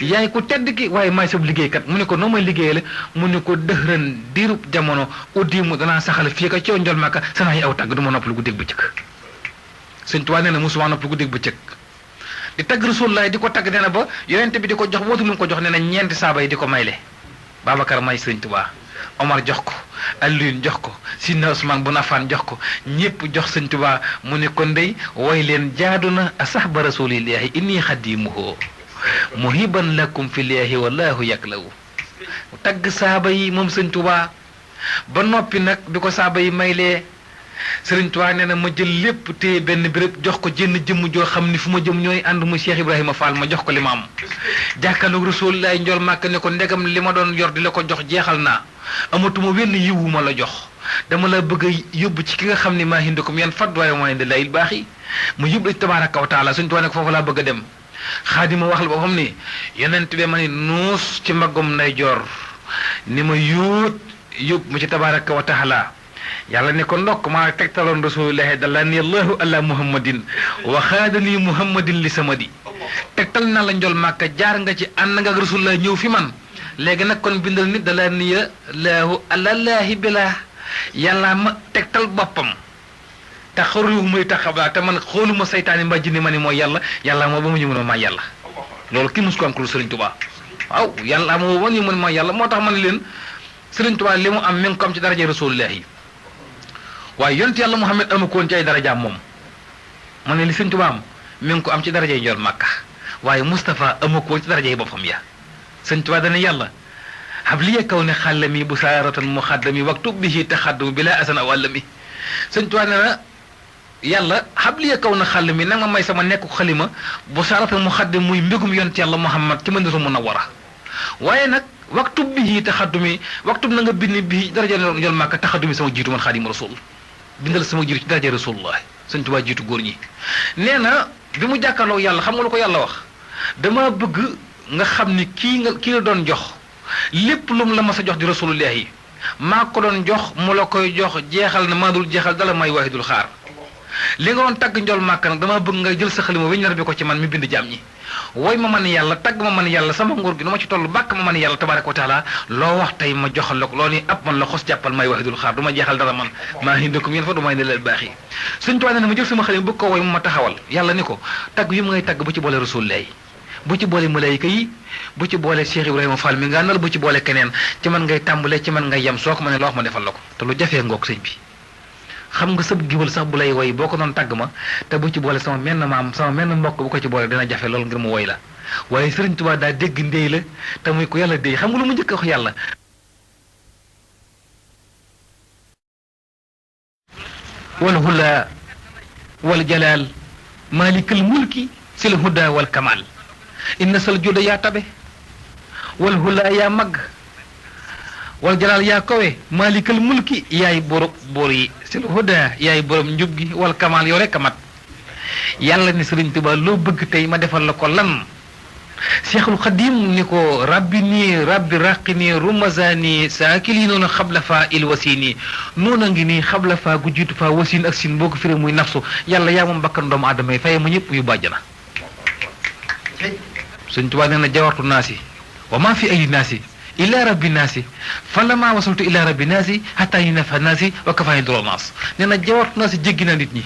yaay ku tedd ki waaye maay sab liggéeykat mu ne ko noo may liggéeyale mu ne ko dëxëran diirub jamono uddimu danaa saxal fii ka coow njol màkka sanaa yi aw tàgg du ma nopp lu guddeeg bëccëg Sëriñ Tuubaa nee na musuma nopp lu guddeeg bëccëg di tagg rasulullah di ko tagg nee na ba yonent bi di ko jox wootu lu mu ko jox nee na ñeenti saaba yi di ko mayle Babacar may Sëriñ Tuubaa Omar jox ko Alioune jox ko Sidna Usmaan bun Affaan jox ko ñépp jox Sëriñ Tuubaa mu ne ko ndey way leen jaadu na asahba rasulillahi inni xadimuhu muhiban lakum fillahi wallahu yaklawu tagg saaba yi moom Sëriñ Tuubaa ba noppi nag bi ko saaba yi maylee Sëriñ Tuubaa nee na ma jël lépp te benn béréb jox ko jenn jëmm joo xam ni fu ma jëm ñooy ànd mu Cheikh Ibrahima Fall ma jox ko li ma am jàkkaarloog Rasulullaay njol màkk ne ko ndegam li ma doon yor di la ko jox jeexal naa amatuma wenn yiwu ma la jox dama la bëgg a yóbbu ci ki nga xam ne maa hindukum yan fad waaye moo indi layil baax yi mu yóbbu tabaaraka wa taala Sëriñ Tuubaa ne ko foofu laa bëgg a dem xaadima wax la boo xam ni yonent bi ma ni nuus ci mbaggum nday joor ni ma yóbbu mu ci tabaaraka wa taala yàlla ne ko ndokk maa tegtaloon rasulullahi dalla ni allahu ala muhammadin wa xaadani muhammadin li samadi tegtal na la njol màkka jaar nga ci ànd nga ak rasulullah ñëw fi man léegi nag kon bindal nit dalla ni laahu alallaahi bilaa yàlla ma tegtal boppam te xaru muy taxabaa te man xooluma saytaani mbàjj ni ma ni mooy yàlla moo ba mu ñëw ne maa yàlla loolu kii mus ko am ku Sëriñ Tuubaa waaw yàlla moo ba ñu mën maa yàlla moo tax ma ne leen Sëriñ Tuubaa li mu am mi ngi ko am ci daraja rasulullahi waaye yonent yàlla Muhammad amu ko woon ci ay darajaam moom ma ne li Sëriñ Tuubaa am mi ngi ko am ci darajay njol màkka waaye Moustapha amu ko woon ci darajay boppam ya Sëriñ Tuubaa dana yàlla habliya kaw ne xàllami bu saaratan muxaddami waktub bihi taxaddum bila asan aw àllami Sëriñ Tuubaa ne na yàlla habliya kaw na xàllami nag ma may sama nekku xalima bu saaratan muxaddam muy mbégum yonent yàlla Muhammad ci Madinatu Munawwara waaye nag waktub bihi taxaddumi waktub na nga bind bii daraja njol màkka taxaddumi sama jiitu man Xaadimu Rasuul bindal sama jiitu ci daraja rasulullah Sëriñ Tuubaa jiitu góor ñi nee na bi mu jàkkaarloo yàlla xam nga lu ko yàlla wax dama bëgg nga xam ni kii la doon jox lépp lu mu la mas a jox di rasulullah yi maa ko doon jox mu la koy jox jeexal na maa dul jeexal dala may waahidul xaar li nga doon tagg njol màkk nag dama bëgg nga jël sa xalima weñ nar bi ko ci man mi bind jaam ñi woy ma man yàlla tagg ma man yàlla sama nguur gi nu ma ci toll bàkk ma man yàlla tabaraka wa taala loo wax tey ma joxal la ko loo ni ab man la xos jàppal may waahidul xaar du ma jeexal dara man maa hindakum yéen fa du may ne leen baax yi Sëriñ Tuubaa ne ma jël sama xalima bëgg ko woy ma taxawal yàlla ni ko tagg yi mu ngay tagg bu ci boole rasulullah bu ci boole malaayika yi bu ci boole Cheikh Ibrahima Fall mi nga nal bu ci boole keneen ci man ngay tàmbale ci man ngay yem soo ko ma ne loo wax ma defal la ko te lu jafee ngoog sëñ bi xam nga sëb giwal sax bu lay woy boo ko doon tàgg ma te bu ci boole sama menn maam sama menn mbokk bu ko ci boole dina jafe loolu ngir mu woy la waaye Sëriñ Tuubaa daa dégg ndéy la te muy ko yàlla déy xam nga lu mu njëkk wax yàlla wal hula wal jalaal malikal mulki sil huda wal kamal inna sal juda yaa tabe wal hula yaa mag wal jalaal yaa kowe malikal mulki yaay borom boor yi sil huda yaay borom njub gi wal kamal yow rek a mat yàlla ni Sëriñ Tuubaa loo bëgg tey ma defal la ko lan Cheikhul Xadim ni ko rabbi nii rabbi raqi nii rumazani saakili noonu xabla faa il wasini noonu ngi nii xabla faa gu jiitu faa wasin ak sin boo ko firee muy nafsu yàlla yaa moom bakkan doomu aadama yi faye ma ñëpp yu bàjjana Sëriñ Tuubaa nee na jawartu naasi wa maa fi ay naasi ila rabbi naasi falamma wasaltu ila rabbi naasi hatta yunafa naasi wa kafaani doro naas nee na jawartu naasi jéggi na nit ñi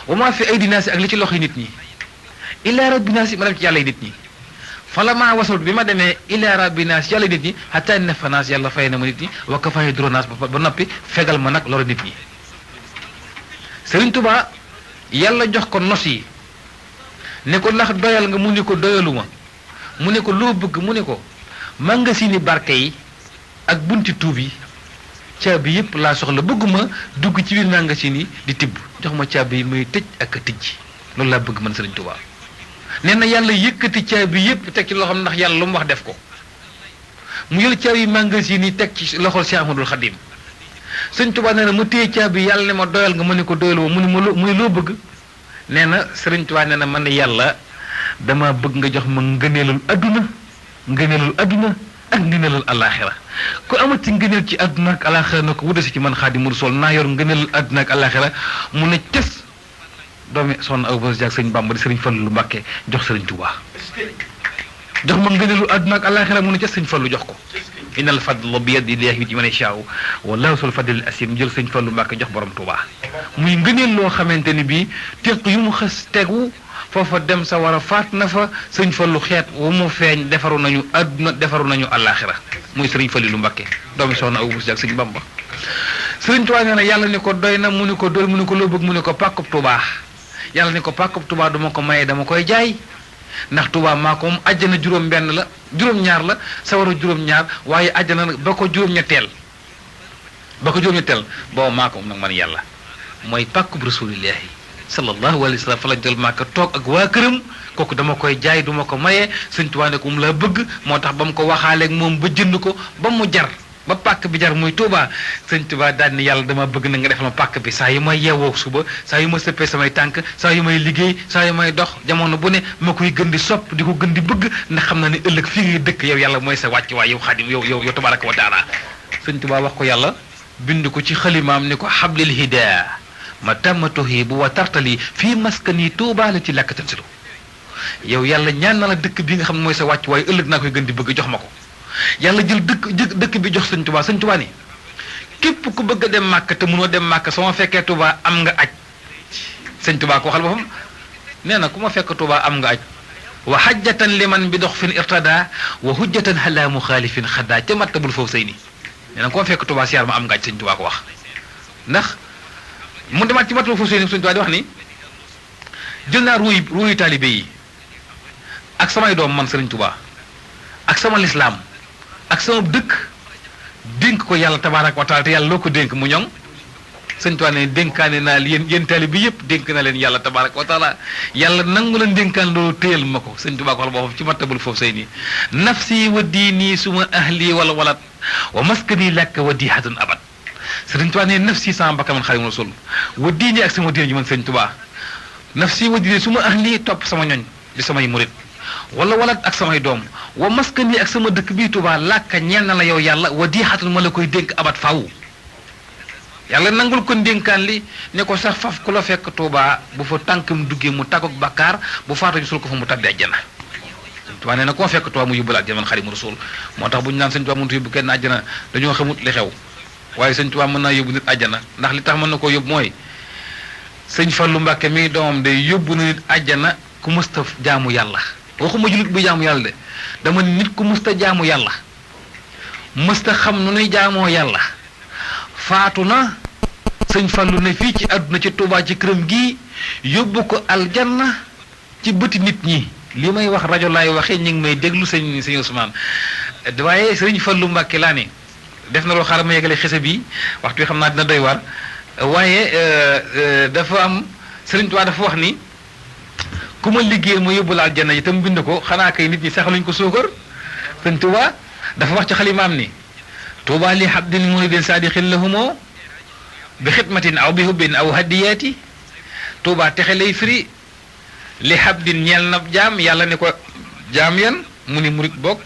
wa maa fi aydi naasi ak li ci loxoy nit ñi ila rabbi naasi ma dem ci yàlla nit ñi falamma wasaltu bi ma demee ila rabbi naasi yàlla nit ñi hatta yunafa naasi yàlla fay na ma nit ñi wa kafaani doro naas ba noppi fegal ma nag loro nit ñi Sëriñ Tuubaa yàlla jox ko nos yi ne ko ndax doyal nga mu ne ko doyaluma mu ne ko loo bëgg mu ne ko mangasini barke yi ak bunti tuub yi caabi yëpp laa soxla bëgguma dugg ci biir magasin yi di tibb jox ma caabi yi muy tëj ak a tijji loolu laa bëgg man Sëriñ Tuubaa nee na yàlla yëkkati caabi yëpp teg ci loxoom ndax yàlla lu mu wax def ko mu jël caabi magasin yi teg ci loxol Cheikh Ahmadul Xadim Sëriñ Tuubaa nee na ma téye caabi yàlla ne ma doyal nga ma ne ko doyal mu ne loo bëgg nee na Sëriñ Tuubaa nee na man yàlla dama bëgg nga jox ma ngëneelul adduna ak ngëneelul alaxira ku amati ngëneel ci adduna ak alaxira na ko wudasi ci man Xaadimu Rasuul naa yor ngëneelul adduna ak alaxira mu ne cës doomi soxna Awa Bousso Diak sëñ Bàmba di Sëriñ Fallu Mbàkke jox Sëriñ Tuubaa jox ma ngëneelul adduna ak alaxira mu ne cës sëñ Fallu jox ko innal fadla bi yadillahi yu'tiihi man yashaa'u wallaahu zul fadlil asiim jël sëñ Fallu Mbàkke jox borom Tuubaa muy ngëneel loo xamante ni bii teq yu mu xës tegu foofa dem sa war a faat na fa sëñ Fallu xeet wu mu feeñ defaru nañu àdduna defaru nañu àllaaxira muy sëriñ Falilu Mbàkke doomi soxna Awa Bousso Diak sëñ Bamba Sëriñ Tuubaa nee na yàlla ni ko doy na mu ni ko doy mu ni ko loo bëgg mu ni ko pàkkub Tuubaa yàlla ni ko pàkkub Tuubaa duma ko maye dama koy jaay ndax Tuubaa maa ko moom àjjana juróom-benn la juróom-ñaar la sawara juróom-ñaar waaye àjjana ba ko juróom-ñetteel booba maa ko moom nag man yàlla mooy pàkkub rasulillahi sallallahu alayhi wa sallam fa la jël Màkka toog ak waa këram kooku dama koy jaay duma ko maye Sëñ Tuubaa ne ko mu la bëgg moo tax ba mu ko waxaaleeg moom ba jënd ko ba mu jar ba pàkk bi jar muy Tuubaa Sëñ Tuubaa daal ni yàlla dama bëgg na nga defal ma pàkk bi saa yu may yeewoo suba saa yu ma sëppee samay tànk saa yu may liggéey saa yu may dox jamono bu ne ma koy gën di sopp di ko gën di bëgg ndax xam naa ne ëllëg fii ngay dëkk yow yàlla mooy sa wàcc waay yow Xaadim yow tabaraka wa taala Sëñ Tuubaa wax ko yàlla bind ko ci xalimaam ni ko hablil hidaa ma tàmmatuhi bu wa tartali fii maskani Tuubaa la ci làkk tansiru yow yàlla ñaan na la dëkk bi nga xam ne mooy sa wàcc waaye ëllëg naa koy gën di bëgg jox ma ko yàlla jël dëkk bi jox Sëñ Tuubaa ni képp ku bëgg a dem Màkka te mënoo dem Màkka soo ma fekkee Tuubaa am nga aj Sëñ Tuubaa ko waxal boppam nee na ku ma fekk Tuubaa am nga aj wa hajjatan liman bi dox fin irtada wa hujjatan ala muxaalifin xaddaa ca mattabul foofu sëy ni nee na ku ma fekk Tuubaa siyaar ma am nga aj Sëñ Tuubaa ko wax ndax mu demaat ci matul foofu sëy ni Sëñ Tuubaa di wax ni jël naa ruuyu taalibe yi ak samay doom man Sëriñ Tuubaa ak sama lislaam ak sama dëkk dénk ko yàlla tabaaraka wa taala te yàlla loo ko dénk mu ñoŋ Sëñ Tuubaa ne dénkaane naa yéen taalibe bi yëpp dénk na leen yàlla tabaaraka wa taala yàlla nangu leen dénkaan loolu téyal ma ko Sëñ Tuubaa ko wax boppam ci matabul foofu sëy nii nafsi wa diini suma ahli wala walat wa maskani làkk wa dihatun abad Sëriñ Tuubaa ne nafsi sama bakkan man Xaadimu Rasuul wa diini ak sama diine ji man Sëñ Tuubaa nafsi wa diini suma ahli topp sama ñoñ di samay murit wala walat ak samay doom wa maskani ak sama dëkk bii Tuubaa làkka ñeel na la yow yàlla wa diixatul ma la koy dénk abat faw yàlla nangul ko ndénkaan li ne ko sax faf ku la fekk Tuubaa bu fa tànkam duggee mu tàggoog bakkaar bu faatu ñu sul ko fa mu tabbi àjjana Tuubaa nee na ku ma fekk Tuubaa mu yóbbu la àjjana man Xaadimu Rasuul moo tax bu ñu naan Sëñ Tuubaa mënut yóbbu kenn àjjana dañoo xamut li xew waaye Sëñ Tuubaa mën naa yóbbu nit àjjana ndax li tax mën na koo yóbbu mooy Sëñ Fallu Mbàkke mi doomam day yóbbu na nit àjjana ku mësta jaamu yàlla waxuma julit bu jaamu yàlla de dama nit ku mësta jaamu yàlla mësta xam nu nuy jaamoo yàlla faatu na Sëñ Fallu ne fii ci àdduna ci Tuubaa ci këram gii yóbbu ko aljanna ci bëti nit ñi li may wax rajo laay waxee ñu ngi may déglu sëñ Ousmane waaye Sëñ Fallu Mbàkke laa ne def na loo xaaral ma yegale xese bi waxtu wi xam naa dina doy waar waaye dafa am Sëriñ Tuubaa dafa wax ni ku ma liggéeyal ma yóbbu la aljanna itam bind ko xanaa kay nit ñi saxaluñ ko suukar. sëñ Tuuba dafa wax ci xalimaam ni Tuuba li habdin muridin saadiqin lahumoo bi xidmatin aw bi hubbin aw hadiyaati. Tuuba texe lay firi li habdin ñeel na jaam yàlla ne ko jaam yan mu ni murid bokk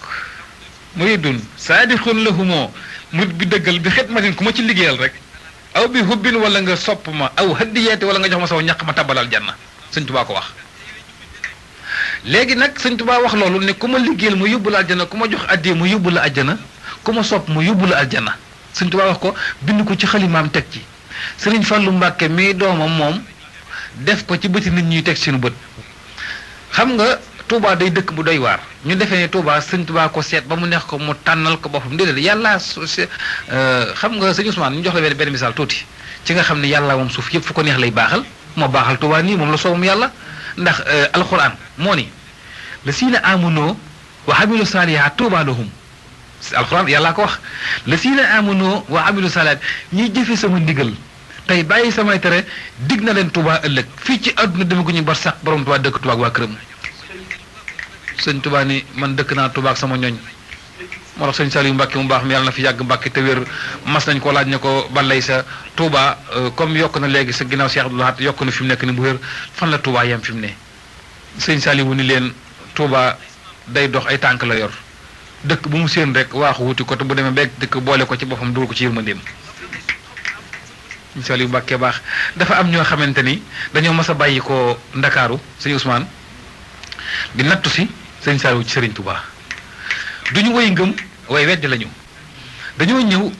muridun saadiqun lahumoo murid bi dëggal bi xidmatin ku ma ci liggéeyal rek aw bi hubbin wala nga sopp ma aw hadiyaati wala nga jox ma saw ñaq ma tabalal janna sëñ Tuuba ko wax. léegi nag sëñ Tuubaa wax loolu ne ku ma liggéeyal mu yóbbu la aljana ku ma jox addiya mu yóbbu la aljana ku ma sopp mu yóbbu la aljana sëñ Tuubaa wax ko bind ko ci xalimaam teg ci sëriñ Fallu Mbàkke mii doomam moom def ko ci bëti nit ñuy teg seen bët. xam nga Tuubaa day dëkk bu doy waar ñu defee ne Tuubaa sëñ Tuubaa ko seet ba mu neex ko mu tànnal ko boppam déedéet yàlla xam nga sëñ Ousmane ñu jox la benn misaal tuuti ci nga xam ne yàlla moom suuf yëpp fu ko neex lay baaxal moo baaxal Tuubaa nii moom la soowum yàlla. ndax alquran moo ni la siina amunoo wa amilu saalihaat tuuba lahum alquran yàllaa ko wax la siina amunoo wa amilu saalihaat ñiy jëfe sama ndigal tey bàyyi samay tere dig na leen Tuuba ëllëg fii ci àdduna demaguñu bar sax borom Tuuba dëkk Tuuba ak waa këram. sëñ Tuuba ni man dëkk naa Tuuba ak sama ñoñ moo tax sëñ Saliou Mbàkke mu baax mi yàlla na fi yàgg Mbàkke te wér mas nañ ko laaj ne ko balay sa Touba comme yokk na léegi sa ginnaaw Cheikh Abdoul Ahad yokk na fi mu nekk ni bu wér fan la Touba yem fi mu ne sëñ Saliou ni leen Touba day dox ay tànk la yor dëkk bu mu séen rek waaxu wuti ko te bu demee beeg dëkk boole ko ci boppam dugal ko ci yërmandeem. sëñ Saliou Mbàkke baax dafa am ñoo xamante ni dañoo mas a bàyyi ko Ndakaaru sëñ Ousmane di nattu si sëñ Saliou ci Sëriñ Touba. duñu woy ngëm way weddi lañu dañoo ñëw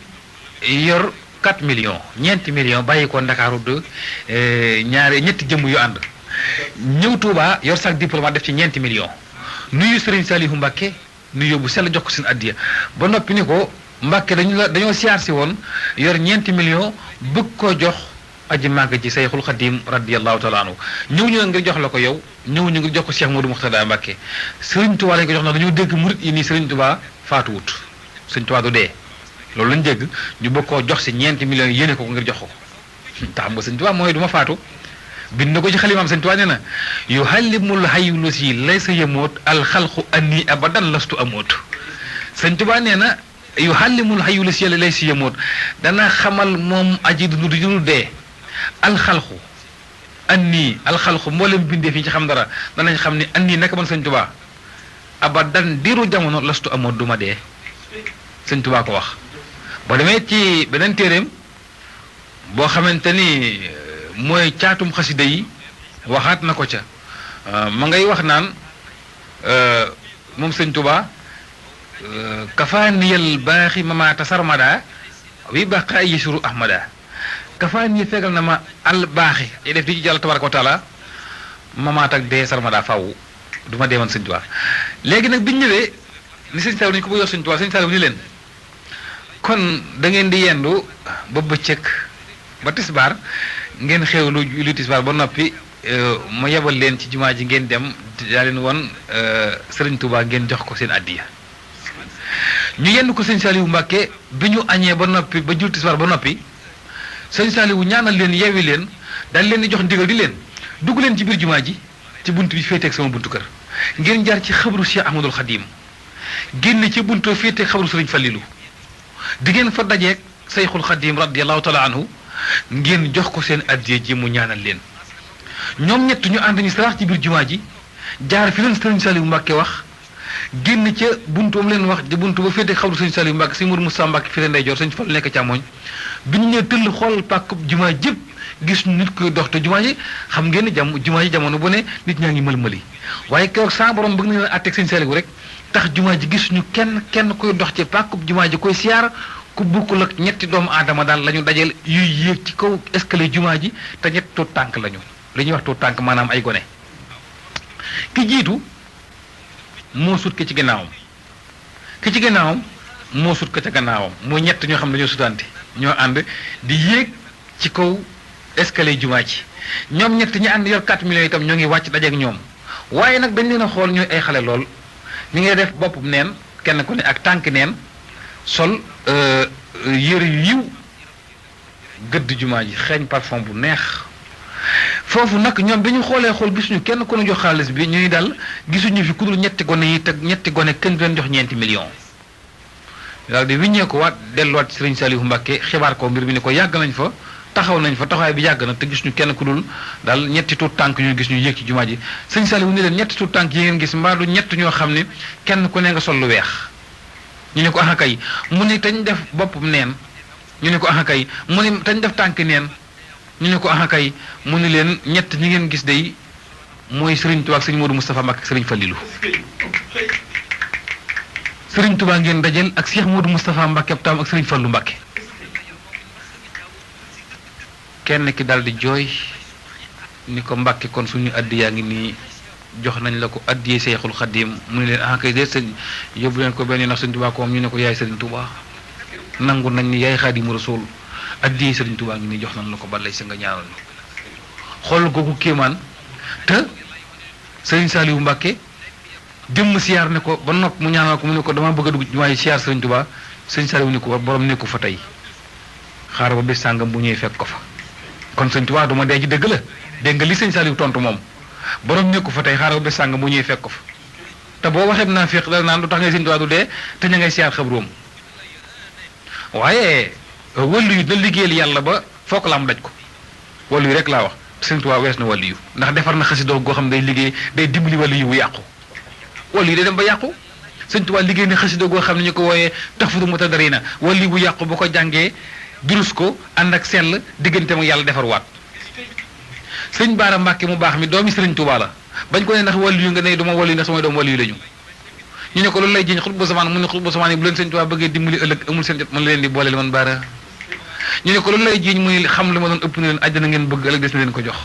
yor 4 millions ñeenti millions bàyyi ko Ndakaaru de ñetti jëmm yu ànd ñëw Touba yor sac diplomate def ci ñeenti millions nuyu Serigne Saliou Mbacke nuyu bu sell jox ko seen addiya ba noppi ni ko Mbacke dañoo siyaar si woon yor ñeenti millions bëgg koo jox aji màgg ci Sayxul Xadim radiyallahu taala anhu ñëw ñu ngir jox la ko yow ñëw ñu ngir jox ko Cheikh Modou Mourtada Mbacke Serigne Touba lañ ko jox na dañoo dégg murit yi nii Serigne Touba faatuwut Serigne Touba du dee loolu lañ dégg ñu bëgg koo jox si ñeenti millions yi yéene ko ngir jox ko tax nga Serigne Touba mooy du ma faatu bind na ko ci xalimaam Serigne Touba nee na yuhallimul hayyu lasi laysa yamoot alxalqu anni abadan lastu amoot Serigne Touba nee na yuhallimul hayyu lasi laysa yamoot dana xamal moom aji du dee alxalqu anni alxalqu mboolem bindee fi ci xam dara danañ xam ni anni naka man Sëñ Tuubaa abadan diiru jamono lastu amoon duma dee Sëñ Tuubaa ko wax. boo demee ci beneen téeréem boo xamante ni mooy caatum xasida yi waxaat na ko ca ma ngay wax naan moom Sëñ Tuubaa kafaaniyal baaxi mamaata sarmada wi baqa ay yasuru ahmada kafaan yi fegal na ma al baaxi yi def di ci jàll tabaraka wa taala mamaat ak dee sarmada faw du ma deewoon Sëñ Tuubaa léegi nag biñu ñëwee ni Sëñ Saliou ni ko bu yor Sëñ Tuubaa Sëñ Saliou ni leen kon da ngeen di yendu ba bëccëg ba tisbaar ngeen xewlu lu tisbaar ba noppi ma yebal leen ci jumaa ji ngeen dem daa leen woon Sëriñ Tuubaa ngeen jox ko seen addiya ñu yendu ko Sëñ Saliou Mbàkke bi ñu añee ba noppi ba jul tisbaar ba noppi Sëñ Saliou ñaanal leen yeewi leen daal leen di jox ndigal di leen dugg leen ci biir jumaa ji ci bunt bi féeteeg sama buntu kër ngeen jaar ci xabru Cheikh Ahmadul Xadim génn ci buntu féeteeg xabru Sëriñ Fallilu di ngeen fa dajeeg Sayxul Xadim radiyallahu taala anhu ngeen jox ko seen addiya ji mu ñaanal leen ñoom ñett ñu ànd ñu saraax ci biir jumaa ji jaar fi leen Sëriñ Saliou Mbàkke wax génn ca buntu am leen wax di buntu ba féeteeg xabru Sëriñ Saliou Mbàkke si Mourou Moussa Mbàkke fi leen ndeyjoor Sëñ Fallu nekk càmmoñ bi ñu ñëwee tëll xool pàkkub jumaa jëpp gis nit koy dox te jumaa ji xam ngeen ni jumaa ji jamono bu ne nit ñaa ngi mël-mëli waaye keroog sa borom bëgg na leen àtteeg Sëñ Saliou rek tax jumaa ji gisuñu kenn koy dox ci pàkkub jumaa ji koy siyaar ku bukkul ak ñetti doomu aadama daal la ñu dajeel yuy yéeg ci kaw escalier jumaa ji te ñetti tuut tànk lañu li ñuy wax tuut tànk maanaam ay gone ki jiitu moo sut ki ci gannaawam moo sut ko ca gannaawam mooy ñett ñoo xam ne dañoo sutante ñoo ànd di yéeg ci kaw escalier jumaa ji ñoom ñett ñi ànd yor 4 millions itam ñoo ngi wàcc dajeek ñoom waaye nag dañ leen a xool ñooy ay xale lool ñu ngi def bopp neen kenn ku ne ak tànk neen sol yëre yu yiw gëdd jumaa ji xeeñ parfum bu neex foofu nag ñoom bi ñu xoolee xool gisuñu kenn ku ñu jox xaalis bi ñuy dal gisuñu fi ku dul ñetti gone yi teg ñetti gone kenn du leen jox ñeenti millions daal di wiññee ko waat delluwaat ci Serigne Saliou Mbacké xibaar ko mbir mi ne ko yàgg nañ fa taxaw nañ fa taxawaay bi yàgg na te gisuñu kenn ku dul daal ñetti tuut tànk ñu gis ñu yéeg ci jumaa ji Serigne Saliou ni leen ñetti tuut tànk yi ngeen gis mbaa du ñett ñoo xam ne kenn ku ne nga sol lu weex ñu ne ko ah kay mu ne tañ def boppam neen ñu ne ko ah kay mu ne tañ def tànk neen ñu ne ko ah kay mu ne leen ñett ñi ngeen gis day mooy Serigne Touba ak Serigne Modou Moustapha Mbacké ak Serigne Fallilou Serigne Touba ngeen dajel ak Cheikh Modou Moustapha Mbacké tam ak Serigne Fallou Mbacké kenn ki daal di jooy ni ko Mbacké kon suñu addi yaa ngi nii jox nañ la ko addiyee Seexul Xadim mu ne leen ah kay de sëñ yóbbu leen ko benn ndax Serigne Touba ko moom ñu ne ko yaay Serigne Touba nangu nañ ni yaay Xaadimu Rasuul addiyee Serigne Touba ngi nii jox nañ la ko balay sa nga ñaanal xool googu kéemaan te Serigne Saliou Mbacké jëmm siyaar ne ko ba nopp mu ñaanal ko mu ne ko dama bëgg a dugg waaye siyaar Serigne Touba Serigne Saliou ni ko borom nekku fa tey xaaral ba bés sàngam bu ñëwee fekk ko fa kon Serigne Touba du ma dee ci dëgg la dégg nga li Serigne Saliou tontu moom borom nekku fa tey xaaral ba bés sàngam bu ñëwee fekk ko fa te boo waxee naa féq da naan lu tax ngay Serigne Touba du dee te ña ngay siyaar xabroom waaye wàllu yu da liggéeyal yàlla ba foog la am daj ko wàllu yu rek laa wax Serigne Touba wees na wàllu yu ndax defar na xasida goo xam ne day liggéey day dimbali wàllu yu bu yàqu wàllu yi day dem ba yàqu Serigne Touba liggéey na xasida goo xam ne ñu ko wooyee Tahfatul Mutadarrina wàllu yu bu yàqu bu ko jàngee durus ko ànd ak sell diggante mu yàlla defar waat Serigne Bara Mbacké mu baax mi doomi Serigne Touba la bañ ko ne ndax wàllu yu nga ne duma wàllu yu ndax samay doom wàllu yu lañu ñu ne ko loolu lay jiñ xutbu zamaan mu ne xutbu zamaan yi bu leen Serigne Touba bëggee dimbali ëllëg amul seen jot mën leen di booleel man Bara ñu ne ko loolu lay jiñ muy xam li ma doon ëpp na leen àjjana ngeen bëgg ëllëg des na leen ko jox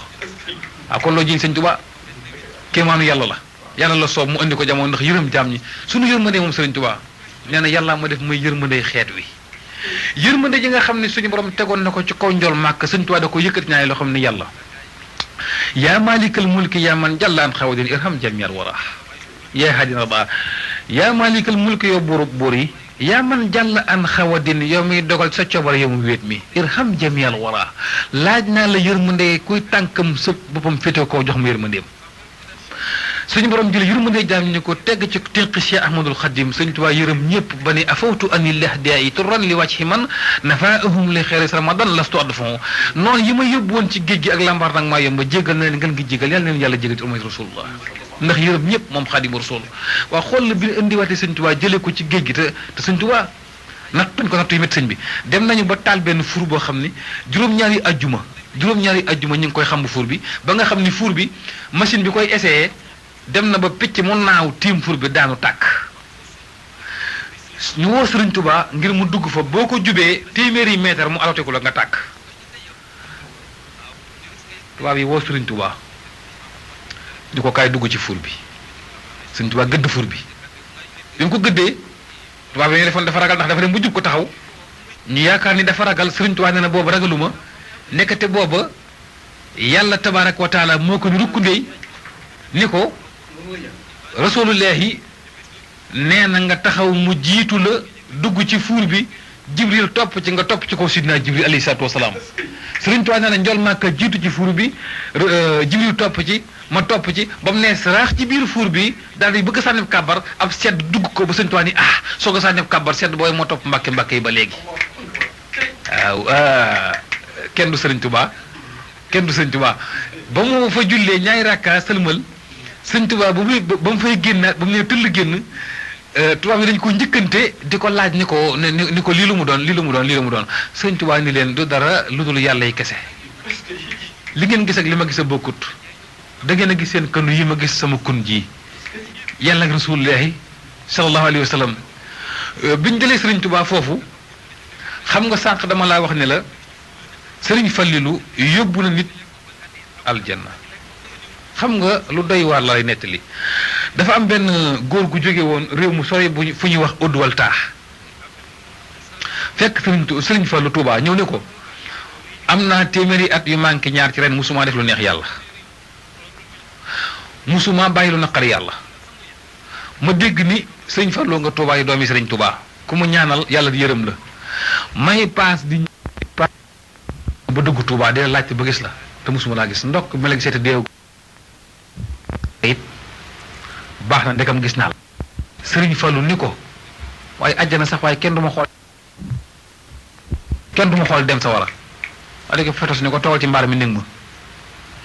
waaw kon loo jiñ Serigne Touba kéemaanu yàlla la yàlla la soob mu indi ko jamono ndax yërëm jaam ñi suñu yërmande moom Serigne Touba nee na yàllaa ma def muy yërmande xeet wi yërmande ji nga xam ne suñu borom tegoon na ko ci kaw njol màkk Serigne Touba da ko yëkkati ñaay loo xam ne yàlla yaa maalikal mulki yaa man jàllaan xawadin irham jamiyal wara yaa hadina ba yaa maalikal mulki yow buur yi yaa man jàll an xawadin yow miy dogal sa cobar yow mu wéet mi irham jamiyal wara laaj naa la yërmande kuy tànkam sa boppam féete koo jox ma yërmandeem suñu borom jële yërmande jaam ñu ko tegg ci tinq Cheikh Ahmadul Khadim Sëñ Tuubaa yërëm ñëpp ba ne afawtu anillah daa turan li wàcc man nafaahum li xeeris ramadan lastu adfon noonu yi ma yóbbu woon ci géej gi ak lambaar nag maa yomba jégal na leen ngeen gi jégal yàlla leen yàlla jégal ci ummat rasulullah ndax yërëm ñëpp moom Xaadimu Rasuul waa xool la bi ñu indiwaatee Sëñ Tuubaa jëlee ko ci géej gi te Sëñ Tuubaa nattuñ ko nattu yi métti sëñ bi dem nañu ba taal benn fuur boo xam ni juróom-ñaari ajjuma ñu ngi koy xam bu fuur bi ba nga xam ni fuur bi machine bi koy essayé dem na ba picc mu naaw tiim fuur bi daanu tàkk ñu woo Sëriñ Tuubaa ngir mu dugg fa boo ko jubee téeméeri mètre mu aloteku la nga tàkk tubaab yi woo Sëriñ Tuubaa di ko kaay dugg ci fuur bi Sëriñ Tuubaa gëdd fuur bi bi mu ko gëddee tubaab yi ñu defoon dafa ragal ndax dafa dem bu jub ko taxaw ñu yaakaar ni dafa ragal Sëriñ Tuubaa nee na booba ragaluma nekkate booba yàlla tabaaraka wa taala moo ko ni rukkundey ni ko rasulullahi nee na nga taxaw mu jiitu la dugg ci fuur bi jibril topp ci nga topp ci ko sidna jibril alayhi salaatu wasalaam Sëriñ Tuubaa nee na njol Màkka jiitu ci fuur bi jibril topp ci ma topp ci ba mu ne saraax ci biir fuur bi daal di bëgg a sànni kàbbar ab sedd dugg ko ba Sëriñ Tuubaa ni soog a sànni kàbbar sedd booy moo topp mbàkke yi ba léegi waaw kenn du Sëriñ Tuubaa ba mu fa jullee ñaari rakka sëlmal Sëriñ Tuubaa ba mu fay génnaat ba mu ne tëll génn tubaab yi dañ ko njëkkante di ko laaj ni ko lii lu mu doon Sëriñ Tuubaa ni leen du dara lu dul yàlla yi kese li ngeen gis ak li ma gis a bokkut da ngeen a gis seen kënu yi ma gis sama kun ji yàlla ak rasulullahi sallallahu alayhi wa sallam biñ jëlee Sëriñ Tuubaa foofu xam nga sànq dama laa wax ne la Sëriñ Fallilu yóbbu na nit aljanna xam nga lu doy waar la lay nettali dafa am benn góor gu jóge woon réew mu sori fu ñuy wax Oudoual Taax fekk Sëriñ Fallu Tuubaa ñëw ne ko am naa téeméeri at yu manqué ñaar ci ren musuma def lu neex yàlla musuma bàyyi lu naqari yàlla ma dégg ni Sëriñ Fallu nga Tuubaa yi doomi Sëriñ Tuubaa ku mu ñaanal yàlla di yërëm la may paas di ba dugg Tuubaa dina laajte ba gis la te musuma laa gis ndokk ma la gisee te deew it baax na ndekam gis naa la sëriñ Fallu ni ko waaye àjjana sax waaye kenn du ma xool dem sa wara waaye ko fetos ni ko toogal ci mbaar mi néeg ma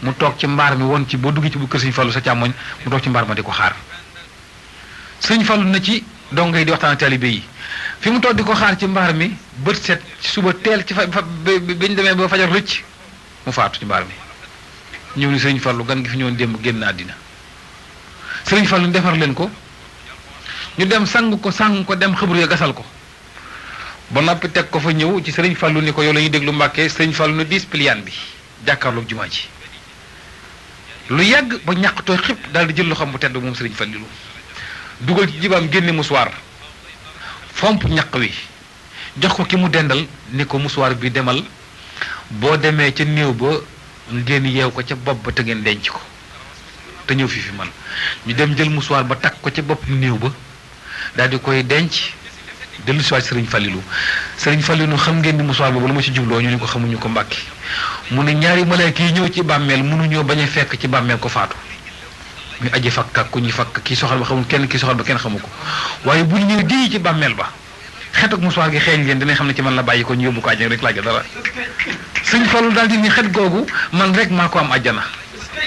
mu toog ci mbaar mi woon ci boo duggee ci bu kër sëriñ Fallu sa càmmoñ mu toog ci mbaar ma di ko xaar sëriñ Fallu na ci dongo yi di waxtaan taalibe yi fi mu toog di ko xaar ci mbaar mi bët set ci suba teel ci biñ demee ba fajar rëcc mu faatu ci mbaar mi ñëw ni sëriñ Fallu gan gi fi ñëwoon démb génn àddina sëriñ Fallu defar leen ko ñu dem sang ko dem xëbru ya gasal ko ba noppi teg ko fa ñëw ci sëriñ Fallu ni ko yow la ñuy déglu Mbàkke sëriñ Fallu ne diis piliyaan bi jàkkaarloog jumaa ji lu yàgg ba ñàqtooy xib daal di jël lu xam bu tedd moom sëriñ Fallilu dugal ci jibaam génne musuwaar fomp ñaq wi jox ko ki mu dendal ni ko musuwaar bi demal boo demee ca néew ba ngeen yeew ko ca bopp ba te ngeen denc ko te ñëw fi man ñu dem jël musuwaar ba takk ko ca bopp néew ba daal di koy denc dellu si waat sëriñ Fallilu xam ngeen ni musuwaar boobu la ma ci jubloo ñu ni ko xamuñu ko Mbàkke mu ne ñaari malaaka yi ñëw ci bàmmeel mënuñoo bañ a fekk ci bàmmeel ko faatu ñu aji fakk ak ku ñuy fakk kii soxal ba xamul kenn kii soxal ba kenn xamu ko waaye bu ñu ñëw di ci bàmmeel ba xet ak musuwaar gi xeeñ leen dinañ xam ne ci man la bàyyi ko ñu yóbbu ko àjjana rek laaj dara sëriñ Fallu daal di ni xet googu man rek maa ko am àjjana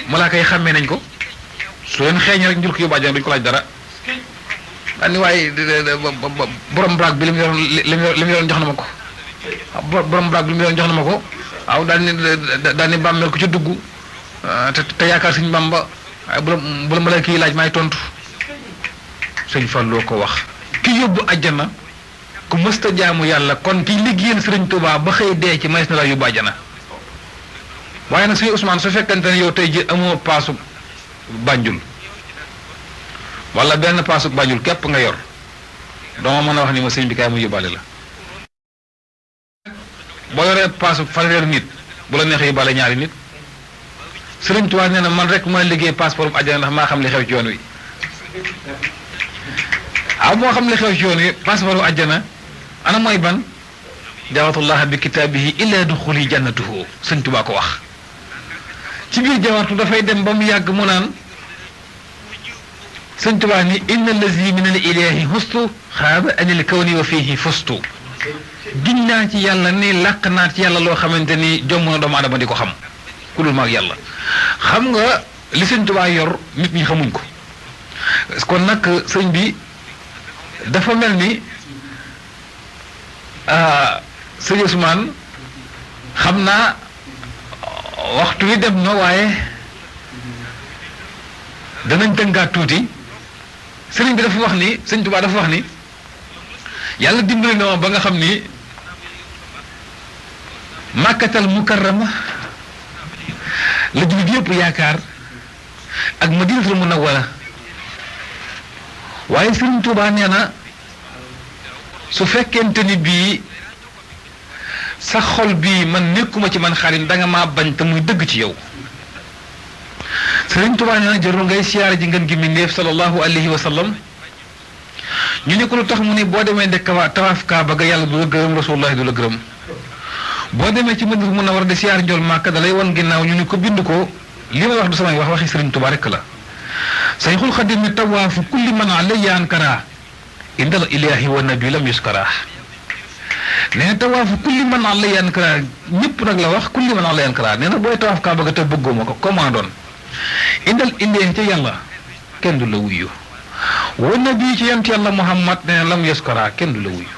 malaaka yi xàmmee nañ ko su leen xeeñee rek njur ko yóbbu àjjana duñ ko laaj dara daal ni waaye borom braak bi li mu yoroon jox na ma ko borom braak bi li mu yoroon jox na ma ko waaw daal ni bàmmeel ko ci dugg te yaakaar Sëriñ Bamba waaye bu la malaaka yi laaj maay tontu sëñ Fallu ko wax ki yóbbu àjjana ku mësta jaamu yàlla kon ki liggéeyal Sëriñ Tuubaa ba xëy dee ci mays na la yóbbu àjjana waaye nag sëñ Ousmane su fekkente ne yow tey ji amoo paasu Banjul wala benn paasu Banjul képp nga yor doo mën a wax ni ma sëñ bi kaay mu yóbbaale la boo yoree paasu fanweeri nit bu la neexee yóbbaale ñaari nit Sëriñ Tuubaa nee na man rek ma liggéey passeport bu àjjana ndax maa xam li xew ci yoon wi moo xam li xew ci yoon wi passeport bu àjjana ana mooy ban jaawatullah bi kitaabihi illa duxuli jannatuhu Sëriñ Tuubaa ko wax ci biir jawartu dafay dem ba mu yàgg mu naan Sëriñ Tuubaa ni inna allazi min al ilahi hustu xaaba anil kawni wa fihi fustu giñ naa ci yàlla ni làq naa ci yàlla loo xamante ni jomm na doomu aadama di ko xam ku dul maag yàlla xam nga li Sëriñ Tuubaa yor nit ñi xamuñ ko kon nag sëñ bi dafa mel ni sëñ Ousmane xam naa waxtu wi dem na waaye danañ tënkaat tuuti sëriñ bi dafa wax ni Sëriñ Tuubaa dafa wax ni yàlla dimbali na ma ba nga xam ni Makkatal Mukarrama la jullit yëpp yaakaar ak Madinatul Munawwara waaye Sëriñ Tuubaa nee na su fekkente ni bii sa xol bii man nekkuma ci man xarit danga maa bañ te muy dëgg ci yow Sëriñ Tuubaa nee na jarul ngay siyaare ji ngeen gi mbindéef sallallahu alayhi wa sallam ñu ne ko lu tax mu ne boo demee de tawaaf Kaaba ga yàlla du la gërëm Rasulullah du la gërëm boo demee ci Madinatul Munawwara de siyaare njool Màkka da lay wan ginnaaw ñu ne ko bind ko li may wax du samay wax waxi Sëriñ Tuubaa rek la Sayxul Xadim ne tawaafu kulli man alayya ankara indal ilaahi wa nabi lam yuskara nee na tawaafu kulli man alayya ankara ñëpp nag la wax kulli man alayya ankara nee na booy tawaaf Kaaba ga te bëggoo ma ko comment doon indal ilaahi ca yàlla kenn du la wuyu wa nabi ci yant yàlla Muhammad nee na lam yuskara kenn du la wuyu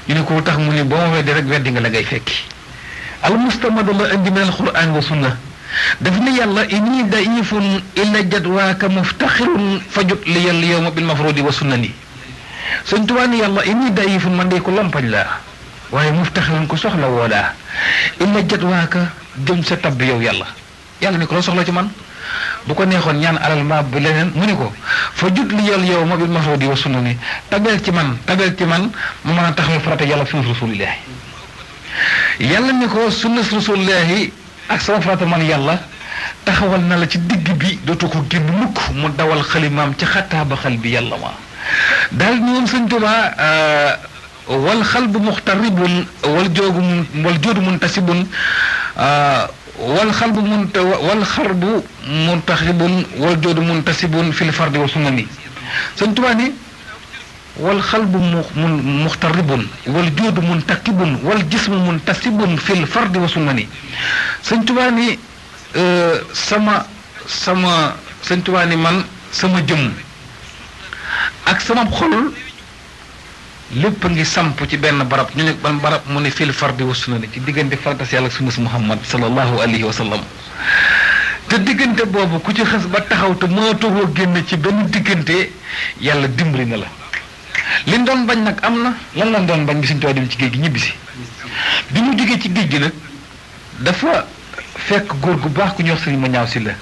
ñu ne ko tax mu ne boo ma weddi rek weddi nga la ngay fekki al mustamad la indi min al quran wa sunna daf ne yàlla inni daifun illa jadwaaka muftaxirun fajut li yàlla yowma bil mafrudi wa sunnani Sëñ Tuubaa ni yàlla inni daifun man de ko lompañ laa waaye muftaxirun ko soxla woo laa illa jadwaaka jëm sa tab yow yàlla ni ko loo soxla ci man bu ko neexoon ñaan alal ma bu leneen mu ne ko fajut li yàlla yowma bil mafrudi wa sunnani tabeel ci man ma mën a taxawal farata yàlla sunnas rasulillahi yàlla ni ko sunnas rasulillahi ak sama farata man yàlla taxawal na la ci digg bi dootu ko génn mukk mu dawal xalimaam ci xattaaba xal bi yàlla ma daal ni woon Sëñ Tuubaa wal xalbu muxtaribun wal joodu muntasibun wal xarbu muntaxibun wal joodu muntasibun fil fardi wa sunani Sëñ Tuubaa ni wal xalbu muxtaribun wal joodu muntakibun wal jismu muntasibun fil fardi wa sunani Sëñ Tuubaa ni Sëñ Tuubaa ni man sama jëm ak sama xol lépp ngi samp ci benn barab ñu ne ban barab mu ne fil fardi wa sunani ci diggante fardas yàlla ak sunna Muhammad sallallahu alayhi wa sallam te diggante boobu ku ci xës ba taxaw te mënatoo génn ci benn diggante yàlla dimbali na la liñ doon bañ nag am na lan lañ doon bañ bi Sëñ Tuubaa dem ci géej gi ñibbisi bi mu jógee ci géej gi nag dafa fekk góor gu baax ku ñuy wax Sëriñ Mañaaw Silla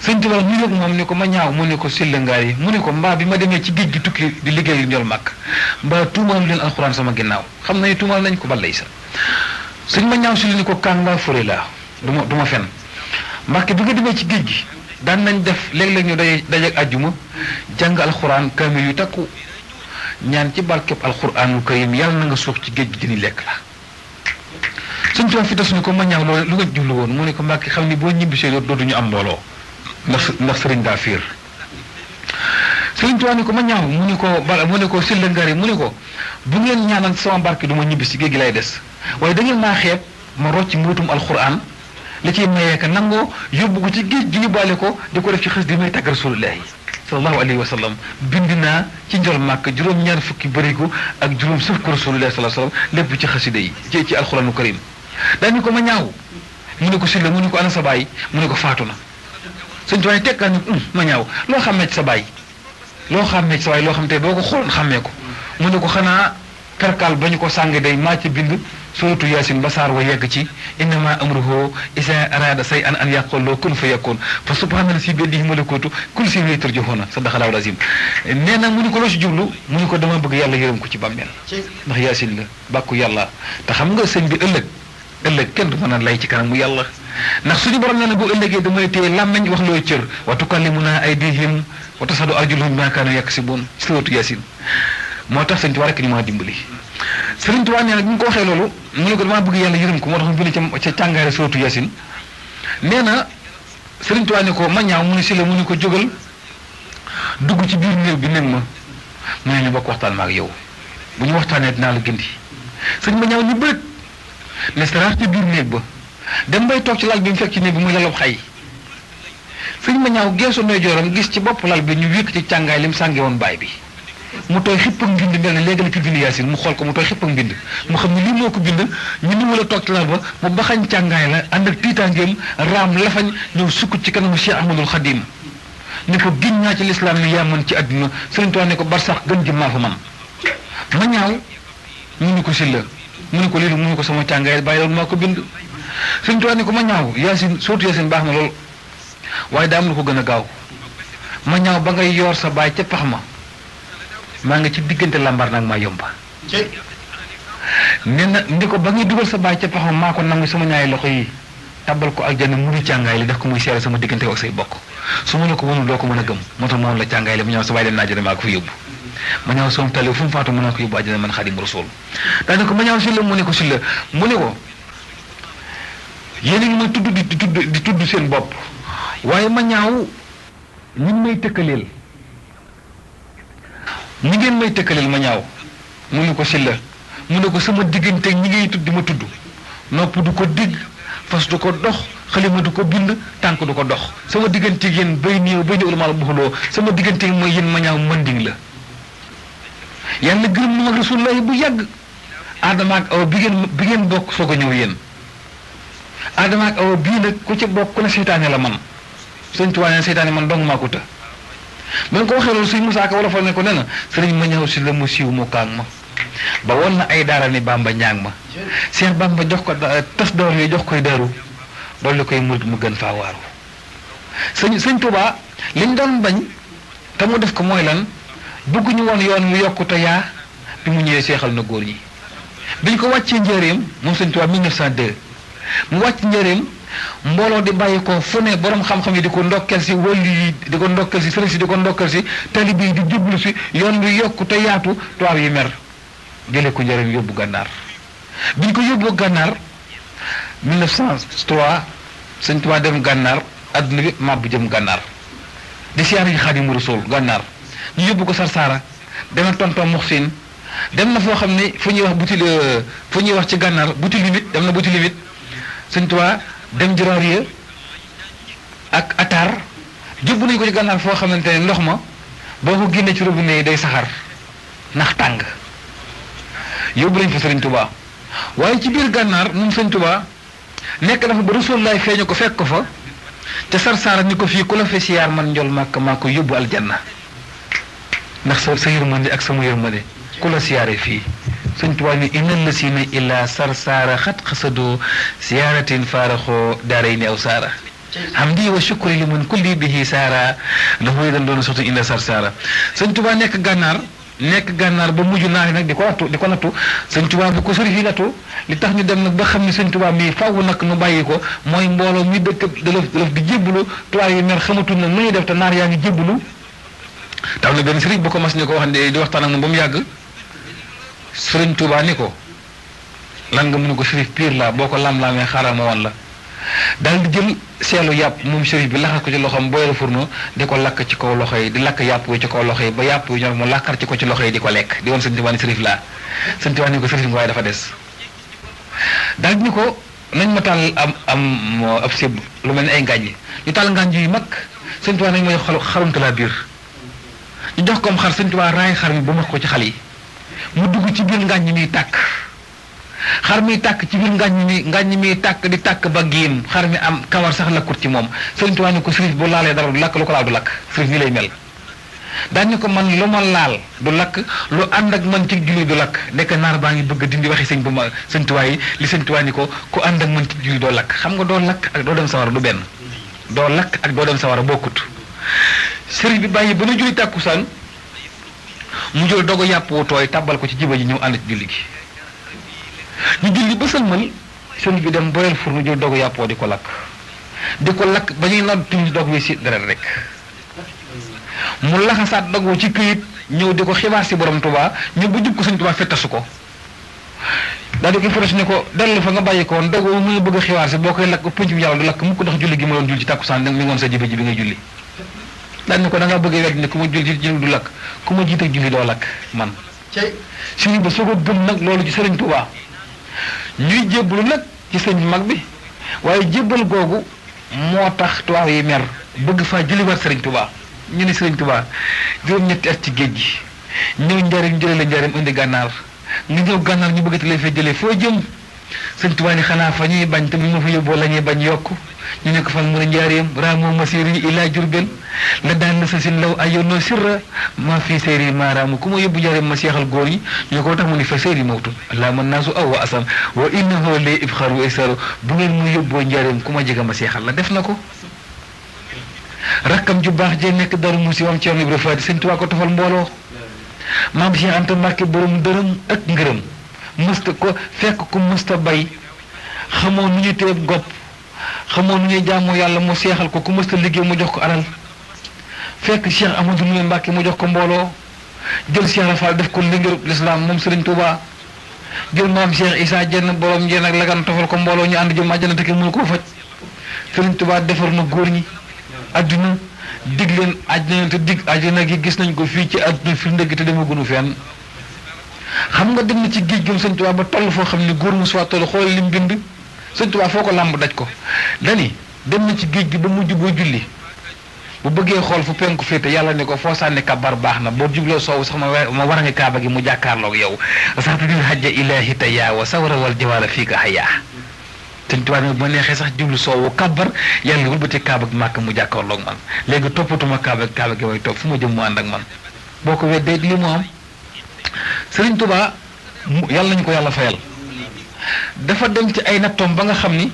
Sëñ Tuubaa ñu yëg moom ni ko Mañaaw mu ne ko Silla ngaar yi mu ne ko mbaa bi ma demee ci géej gi tukki di liggéey njol màkk mbaa tuumaal leen alxuraan sama ginnaaw xam na ne tuumaal nañ ko balay sa Sëñ Mañaaw Silla ni ko kàngaa fure laa du ma fen Mbàkke bi nga demee ci géej gi daan nañ def léeg-léeg ñu dajeek àjjuma jàng alxuraan kaamil yu takku ñaan ci barkeb alxuraanul karim yàlla na nga suux ci géej gi dini lekk la Sëñ Tuubaa fi tas ni ko Mañaaw loolu lu nga jublu woon mu ne ko Mbàkke xam ni boo ñibbisee dootuñu am mbooloo ndax sëriñ daa fiir Sëñ Tuubaa ni ko Mañaaw mu ne ko Silla Ngari mu ne ko bu ngeen ñaanal sama barke du ma ñibbisi ci géej gi lay des waaye da ngeen maa xeeb ma rocc mbootum alxuraan li ciy mayee ka nangoo yóbbu ko ci géej gi yóbbaale ko di ko def ci xës di may tàgg rasulullahi sallallahu alayhi wa sallam bind naa ci njol màkk juróom-ñaar fukki bëriku ak juróom sëf ko rasulullahi sallallahu alayhi wa sallam lépp ci xasida yi ci alxuraanu karim dañu ko Mañaaw mu ne ko Silla mu ne ko ana sa baay mu ne ko faatu na Sëñ Tuubaa tekkaa ni Mañaaw loo xàmmee ci sa baay loo xam te boo ko xooloon xàmmee ko mu ne ko xanaa perkal ba ñu ko sàng day maa ci bind suratu yaasin ba saar wa yegg ci innama amruhu isa arada say an yaqul loo kun fa yakun fa subhaana si biyadihi malakuutu kulli shay'in turjahuuna sadaqallaahu al-aziim nee na mu ni ko loo si jublu mu ni ko dama bëgg yàlla yërëm ko ci bàmmeel ndax yaasin la bàkku yàlla te xam nga sëñ bi ëllëg kenn du mën a lay ci kanam mu yàlla ndax suñu borom nee na bu ëllëgee damay téye làmmeñ wax looy cër wa tukallimunaa aydihim wa tashhadu arjuluhum bimaa kaanu yaksibuun suratu yaasin moo tax Sëñ Tuubaa rek ñu mën a dimbali Sëriñ Tuubaa nee na bi ñu ko waxee loolu mu ne ko damaa bëgg yàlla yërëm ko moo tax mu bind ca càngaare suratu Yaasin nee na Sëriñ Tuubaa ne ko Mañaaw mu ne Silla mu ne ko jógal dugg ci biir néeg bi nekk ma mu ne ñu bokk waxtaan ma ak yow bu ñu waxtaanee dinaa la gindi sëñ Mañaaw ñu bëgg ne saraax ci biir néeg ba dem bay toog ci lal bi mu fekk ci néeg bi muy lalob xay sëñ Mañaaw geesu ndeyjooram gis ci bopp lal bi ñu wékk ci càngaay li mu sànge woon baay bi mu tooy xipp ak mbind mel ne léegi la ki bind Yaasin mu xool ko mu tooy xipp ak mbind mu xam ne lii moo ko bind ñu ni mu la toog ci lal ba mu baxañ càngaay la ànd ak tiitaangeem raam lafañ ñëw sukk ci kanamu Cheikh Ahmadul Xadim ni ko giñ naa ci lislaam ni yaa mën ci àdduna Sëriñ Tuubaa ne ko barsax gën ji maa fa man Mañaaw mu ni ko Silla mu ni ko lii mu ni ko sama càngaay bàyyi loolu maa ko bind Sëriñ Tuubaa ne ko Mañaaw Yaasin surtout Yaasin baax na lool waaye daa am lu ko gën a gaaw Mañaaw ba ngay yoor sa baay ca pax ma maa ngi ci diggante lambar nag maa yomba nee na ndi ko ba ngay dugal sa baay ca pax ma maa ko nangu sama ñaari loxo yi tabal ko aljanna mu ni càngaay li def ko muy seere sama diggante ak say bokk su ma la ko mënul doo ko mën a gëm moo tax moom la càngaay li Mañaaw sa baay dem na àjjana maa ko fa yóbbu Mañaaw soom tali fu mu faatu mën naa ko yóbbu àjjana man Xaadimu Rasuul daa ne ko Mañaaw Silla mu ne ko Silla mu ne ko yéen a ngi may tudd di tudd seen bopp waaye Mañaaw ñi may tëkkaleel ñi ngeen may tëkkaleel Mañaaw mu ne ko Silla mu ne ko sama diggante ñi ngay tudd di ma tudd nopp du ko digg fas du ko dox xalima du ko bind tànk du ko dox sama diggante yéen bay néew bay néew ulama buxuloo sama diggante mooy yéen Mañaaw manding la yàlla gërëm na mag Rasulullaahi bu yàgg Adama ak Awa bi ngeen bokk soog a ñëw yéen Adama ak Awa bii nag ku ci bokk ku ne seytaane la man Sëñ Tuubaa ne seytaane man dong maa ko të ba nga ko waxee loolu Sëñ Musaa Ka wala fa ne ko nee na Sëriñ Mañaaw Silla mu siiw mu kaag ma ba woon na ay daara ni Bamba ñaag ma Seex Bamba jox ko tas door yi jox koy daru dolli koy murit mu gën faa waaru Sëñ Tuubaa liñ doon bañ te mu def ko mooy lan bëgguñu woon yoon wi yokkute yaa bi mu ñëwee seexal na góor ñi biñ ko wàccee njëreem moom Sëñ Tuubaa 1902 mu wàcc njëreem mbooloo di bàyyi ko fu ne borom xam-xam yi di ko ndokkel si wàllu yi di ko ndokkel si sëriñ si di ko ndokkel si talibe yi di jublu si yoon wi yokku te yaatu tubaab yi mer jëlee ko njëriñ yóbbu gànnaar biñ ko yóbbu gànnaar 1903 sëñ Tuubaa dem gànnaar adduna bi màbb jëm gànnaar di siyaare ji Xaadimu Rasuul gànnaar ñu yóbbu ko Sarsara dem na tonton Muxsin dem na foo xam ne fu ñuy wax ci gànnaar buti limite dem na buti limite sëñ Tuubaa dem Jaraariya ak Atar jubbu nañu ko ci gànnaar foo xamante ne ndox ma boo ko génnee ci robinet yi day saxar ndax tàng yóbbu nañ fa sëriñ Tuubaa waaye ci biir gànnaar moom sëñ Tuubaa nekk na fa ba Rasulullaay feeñu ko fekk ko fa te Sarsara ni ko fii ku la fi siyaar man njol màkk maa ko yóbbu aljanna ndax sa yërmande ak sama yërmande ku la siyaare fii sëñ Tuubaa ni innal lasina illa Sarsara xat xasadoo siyaaratin faaraxoo daaray ni aw saara hamdi wa shukri li man kulli bihi saara dafa dañ doon sotti illa Sarsara sëñ Tuubaa nekk gànnaar ba mujj naa nag di ko nattu sëñ Tuubaa bu ko sori fii nattu li tax ñu dem nag ba xam ne sëñ Tuubaa mii faaw nag nu bàyyi ko mooy mbooloo mi dëkk dalaf di jébbalu tubaab yi mer xamatul nag nu ñuy def te naar yaa ngi jébbalu taw na benn sëriñ bu ko mas ni ko wax ne di waxtaan ak moom ba mu yàgg sëriñ Tuubaa ni ko lan nga mënu ko sërif piir la boo ko lam-laamee xaaral ma wan la daal di jël seelu yàpp moom sërif bi laxas ko ci loxoom booyal furno di ko lakk ci kaw loxo yi di lakk yàpp wi ci kaw loxo yi ba yàpp wi ñor mu lakkar ci ko ci loxo yi di ko lekk di woon sëriñ Tuubaa ni sërif laa sëriñ Tuubaa ni ko sërif nga waaye dafa des daal di ni ko nañ ma taal ab sib lu mel ni ay ngànj ñu taal ngànj yu mag sëriñ Tuubaa nañ may xarumta laa biir ñu jox koom xar sëriñ Tuubaa raay xar mi ba max ko ci xal yi mu dugg ci biir ngàññ miy tàkk xar miy tàkk ci biir ngàññ miy tàkk di tàkk ba giim xar mi am kawar sax lakkut ci moom Sëriñ Tuubaa ni ko sërif bu laalee dara du lakk lu ko laal du lakk sërif nii lay mel daañu ko man lu ma laal du lakk lu ànd ak man ci julli du lakk nekk naar baa ngi bëgg a dindi waxi sëñ bu ma Sëriñ Tuubaa yi li Sëriñ Tuubaa ni ko ku ànd ak man ci julli doo lakk xam nga doo lakk ak doo dem sawara du benn doo lakk ak doo dem sawara bokkut sëriñ bi bàyyi ba na julli tàkkusaan mu jël dogo yàpp wu tooy tàbbal ko ci jiba ji ñëw ànd ci julli gi ñu julli ba sëlmal sëriñ bi dem boyal fur mu jël dogo yàpp woo di ko lakk ba ñuy nodd timis dog wi si deret rek mu laxasaat dogo ci këyit ñëw di ko xibaar si borom Tuubaa ñu bu jub ko sëñ Tuubaa fettasu ko daal di ko fettasu ne ko dellu fa nga bàyyi ko woon dogo mu ngi bëgg a xibaar si boo koy lakk pënc bi yàlla du lakk mukk ndax julli gi ma doon julli ci tàkkusaan mi ngoon sa jiba ji bi ngay julli daal ni ko da ngaa bëgg a wedd ne ku ma julli du lakk ku ma jiite julli doo lakk man sëriñ ba soo ko gëm nag loolu ci sëriñ Tuubaa ñuy jébbalu nag ci sëñ mag bi waaye jébbal googu moo tax tubaab yi mer bëgg faa jëliwaat sëriñ Tuubaa ñu ne sëriñ Tuubaa juróom-ñetti at ci géej gi ñëw njariñ jële la njariñ indi gànnaar nga ñëw gànnaar ñu bëgg te lay fee jëlee foo jëm sëriñ Tuubaa ni xanaa fa ñuy bañ te bu ma fa yóbboo la ñuy bañ yokk ñu ne ko fan mu ne njaareem raamoo masir yi ilaa Jurbel la daan na sa sin law ayoonoo sirra maa fii séeri maaraamu ku ma yóbbu njaareem ma seexal góor yi ñu ne ko tax mu ni fa séeri mawtu allah man naasu aw wa asam wa innahu li ibxar wa isaru bu ngeen mu yóbboo njaareem ku ma jega ma seexal la def na ko rakkam ju baax jee nekk Daru Musi wam Ceerno Ibra Faati sëñ Tuubaa ko tofal mbooloo maam Cheikh Anta Mbàkke borom dërëm ak ngërëm mësta ko fekk ku mësta bay xamoo nu ñu teeb gopp xamoo nu ñuy jaamoo yàlla mu seexal ko ku mësta liggéey mu jox ko alal fekk Cheikh Amadou Ndoumé Mbàkke mu jox ko mbooloo jël Cheikh Rafal def ko ndingër l'islam moom Sëriñ Tuubaa jël maam Cheikh Issa Jenn borom jenn ak lagan tofal ko mbooloo ñu ànd jëm àjjana te kenn mënu koo faj Sëriñ Tuubaa defar na góor ñi adduna dig leen àjjana te dig àjjana gi gis nañ ko fii ci adduna fi ndëgg te demagunu fenn xam nga dem na ci géej gëm Sëriñ Tuubaa ba toll foo xam ne góor mu soit toll xool lim bind Sëriñ Tuubaa foo ko làmb daj ko dani dem na ci géej gi ba mujj boo julli bu bëggee xool fu penku féete yàlla ne ko foo sànni kabar baax na boo jubloo soowu sax ma war a nga kaaba gi mu jàkkaarloog yow sax tudil hajja ilaahi taya wa sawra wal jawaara fii ka xayaa Sëriñ Tuubaa ne bu ma neexee sax jublu soowu kabar yàlla wëlbati kaaba gi màkk mu jàkkaarloog man léegi toppatuma kaaba gi way topp fu ma jëm mu ànd ak man boo ko weddee li mu am Sëriñ Tuubaa yàlla nañu ko yàlla fayal dafa dem ci ay nattoom ba nga xam ni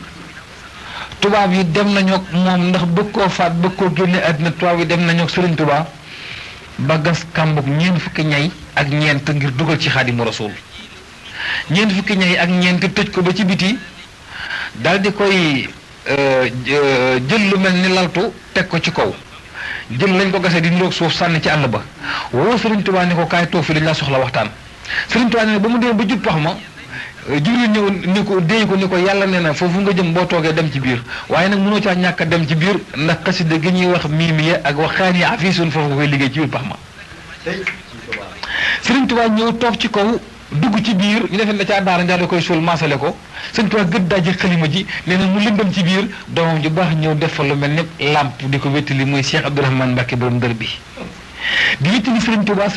tubaab yi dem nañu ak moom ndax bëgg koo faat bëgg koo génne àddina tubaab yi dem nañu ak Sëriñ Tuubaa ba gas kàmbug ñeent fukki ñay ak ñeent ngir dugal ci Xaadimu Rasuul ñeent fukki ñay ak ñeent tëj ko ba ci biti daal di koy jël lu mel ni laltu teg ko ci kaw jël lañ ko gasee di niroog suuf sànni ci àll ba woo Sëriñ Tuubaa ne ko kaay toog fi dañ laa soxla waxtaan Sëriñ Tuubaa ne ba mu demee ba jub pax ma Jibril ñëw ni ko déy ko ni ko yàlla nee na foofu nga jëm boo toogee dem ci biir waaye nag mënoo caa ñàkk a dem ci biir ndax xasida gi ñuy wax miimiya ak waxaani afisun foofu nga koy liggéey ci biir pax ma. Sëriñ Tuubaa ñëw toog ci kaw dugg ci biir ñu defee ne ca daara njaar da koy suul maasale ko Sëriñ Tuubaa gëdd daji xalima ji nee na mu lëndëm ci biir doomam ju baax ñëw def fa lu mel ni làmp di ko wéttali muy Cheikh Abdourahmane Mbacké borom dër bi di wéttali Sëriñ Tuubaa